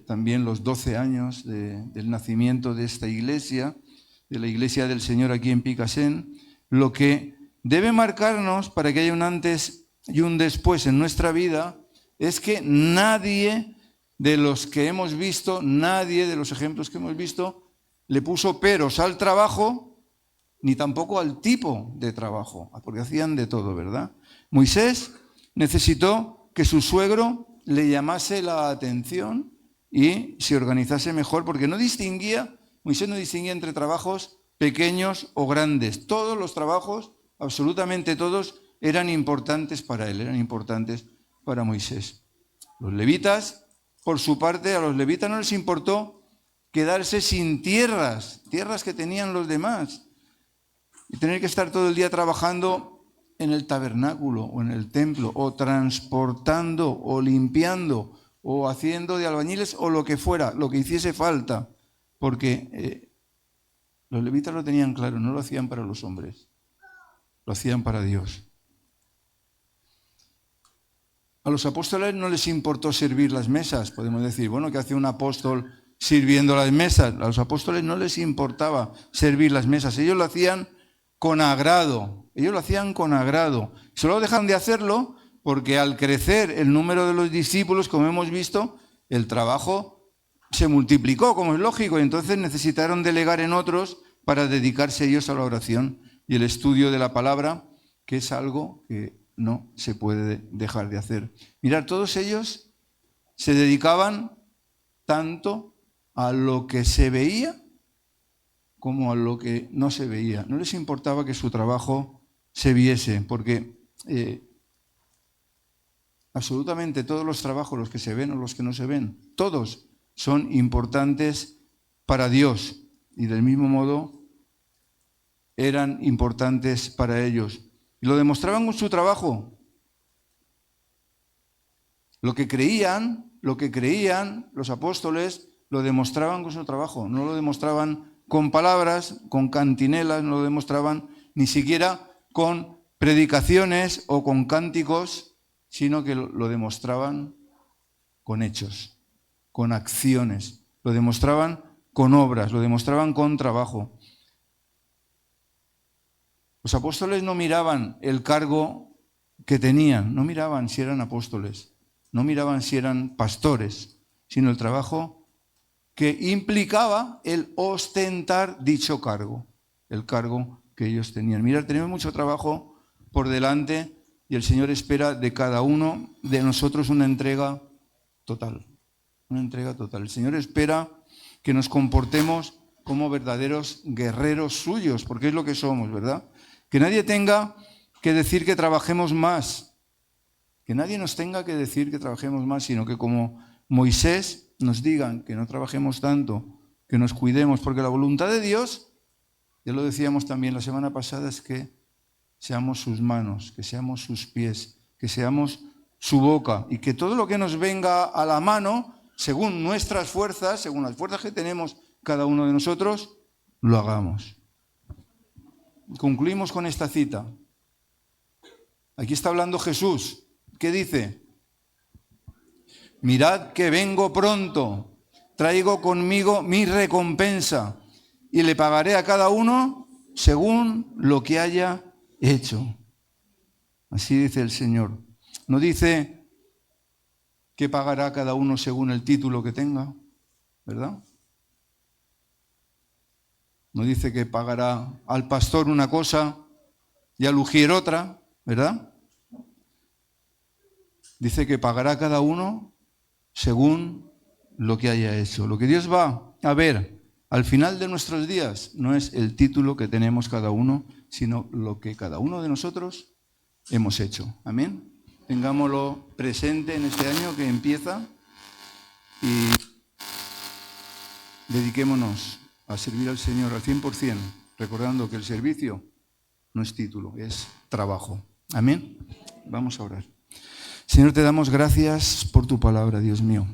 E: también los 12 años del nacimiento de esta iglesia, de la Iglesia del Señor aquí en Picassent, lo que debe marcarnos para que haya un antes y un después en nuestra vida es que nadie de los que hemos visto, nadie de los ejemplos que hemos visto, le puso peros al trabajo, ni tampoco al tipo de trabajo, porque hacían de todo, ¿verdad? Moisés necesitó que su suegro le llamase la atención y se organizase mejor, porque Moisés no distinguía entre trabajos pequeños o grandes. Todos los trabajos, absolutamente todos, eran importantes para él, eran importantes para Moisés. Los levitas, por su parte, a los levitas no les importó quedarse sin tierras que tenían los demás, y tener que estar todo el día trabajando en el tabernáculo o en el templo, o transportando, o limpiando, o haciendo de albañiles, o lo que fuera, lo que hiciese falta, porque los levitas lo tenían claro, no lo hacían para los hombres, lo hacían para Dios. A los apóstoles no les importó servir las mesas. Podemos decir, bueno, ¿qué hace un apóstol sirviendo las mesas? A los apóstoles no les importaba servir las mesas, ellos lo hacían con agrado, Solo dejan de hacerlo porque al crecer el número de los discípulos, como hemos visto, el trabajo se multiplicó, como es lógico, y entonces necesitaron delegar en otros para dedicarse ellos a la oración y el estudio de la palabra, que es algo que no se puede dejar de hacer. Mirad, todos ellos se dedicaban tanto a lo que se veía como a lo que no se veía. No les importaba que su trabajo se viese, porque absolutamente todos los trabajos, los que se ven o los que no se ven, todos son importantes para Dios y del mismo modo eran importantes para ellos. Y lo demostraban con su trabajo. Lo que creían los apóstoles, lo demostraban con su trabajo. No lo demostraban con palabras, con cantinelas, no lo demostraban ni siquiera con predicaciones o con cánticos, sino que lo demostraban con hechos, con acciones. Lo demostraban con obras, lo demostraban con trabajo. Los apóstoles no miraban el cargo que tenían, no miraban si eran apóstoles, no miraban si eran pastores, sino el trabajo que implicaba el ostentar dicho cargo, el cargo que ellos tenían. Mirad, tenemos mucho trabajo por delante y el Señor espera de cada uno de nosotros una entrega total, una entrega total. El Señor espera que nos comportemos como verdaderos guerreros suyos, porque es lo que somos, ¿verdad? Que nadie tenga que decir que trabajemos más, que nadie nos tenga que decir que trabajemos más, sino que como Moisés nos digan que no trabajemos tanto, que nos cuidemos, porque la voluntad de Dios, ya lo decíamos también la semana pasada, es que seamos sus manos, que seamos sus pies, que seamos su boca y que todo lo que nos venga a la mano, según nuestras fuerzas, según las fuerzas que tenemos cada uno de nosotros, lo hagamos. Concluimos con esta cita. Aquí está hablando Jesús. ¿Qué dice? Mirad que vengo pronto, traigo conmigo mi recompensa y le pagaré a cada uno según lo que haya hecho. Así dice el Señor. No dice que pagará a cada uno según el título que tenga, ¿verdad? No dice que pagará al pastor una cosa y al ujier otra, ¿verdad? Dice que pagará a cada uno según lo que haya hecho. Lo que Dios va a ver al final de nuestros días no es el título que tenemos cada uno, sino lo que cada uno de nosotros hemos hecho. Amén. Tengámoslo presente en este año que empieza y dediquémonos a servir al Señor al 100%, recordando que el servicio no es título, es trabajo. Amén. Vamos a orar. Señor, te damos gracias por tu palabra, Dios mío.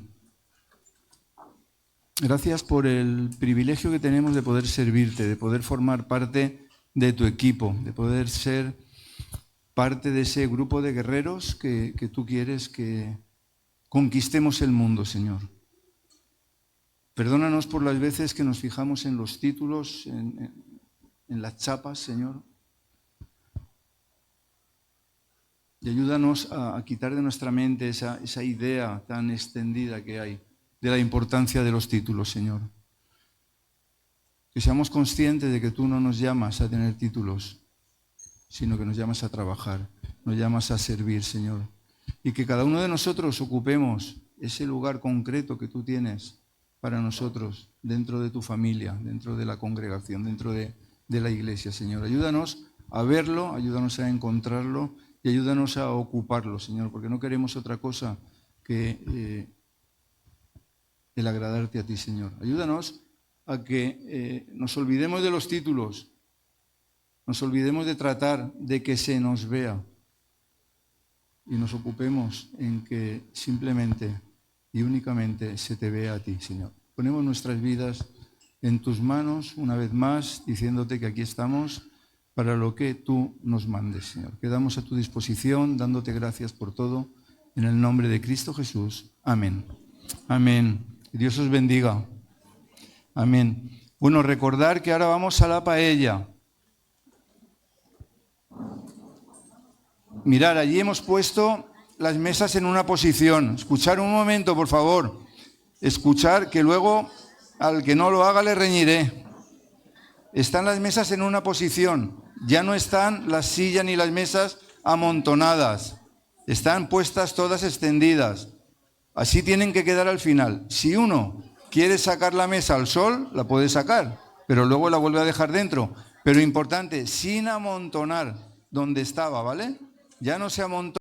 E: Gracias por el privilegio que tenemos de poder servirte, de poder formar parte de tu equipo, de poder ser parte de ese grupo de guerreros que tú quieres que conquistemos el mundo, Señor. Perdónanos por las veces que nos fijamos en los títulos, en las chapas, Señor. Y ayúdanos a quitar de nuestra mente esa idea tan extendida que hay de la importancia de los títulos, Señor. Que seamos conscientes de que tú no nos llamas a tener títulos, sino que nos llamas a trabajar, nos llamas a servir, Señor. Y que cada uno de nosotros ocupemos ese lugar concreto que tú tienes para nosotros, dentro de tu familia, dentro de la congregación, dentro de la iglesia, Señor. Ayúdanos a verlo, ayúdanos a encontrarlo y ayúdanos a ocuparlo, Señor, porque no queremos otra cosa que el agradarte a ti, Señor. Ayúdanos a que nos olvidemos de los títulos, nos olvidemos de tratar de que se nos vea y nos ocupemos en que simplemente y únicamente se te vea a ti, Señor. Ponemos nuestras vidas en tus manos una vez más, diciéndote que aquí estamos para lo que tú nos mandes, Señor. Quedamos a tu disposición, dándote gracias por todo, en el nombre de Cristo Jesús. Amén. Amén. Dios os bendiga. Amén. Bueno, recordar que ahora vamos a la paella. Mirad, allí hemos puesto las mesas en una posición. Escuchar un momento, por favor. Escuchar, que luego al que no lo haga le reñiré. Están las mesas en una posición. Ya no están las sillas ni las mesas amontonadas. Están puestas todas extendidas. Así tienen que quedar al final. Si uno quiere sacar la mesa al sol, la puede sacar, pero luego la vuelve a dejar dentro. Pero importante, sin amontonar donde estaba, ¿vale? Ya no se amontona.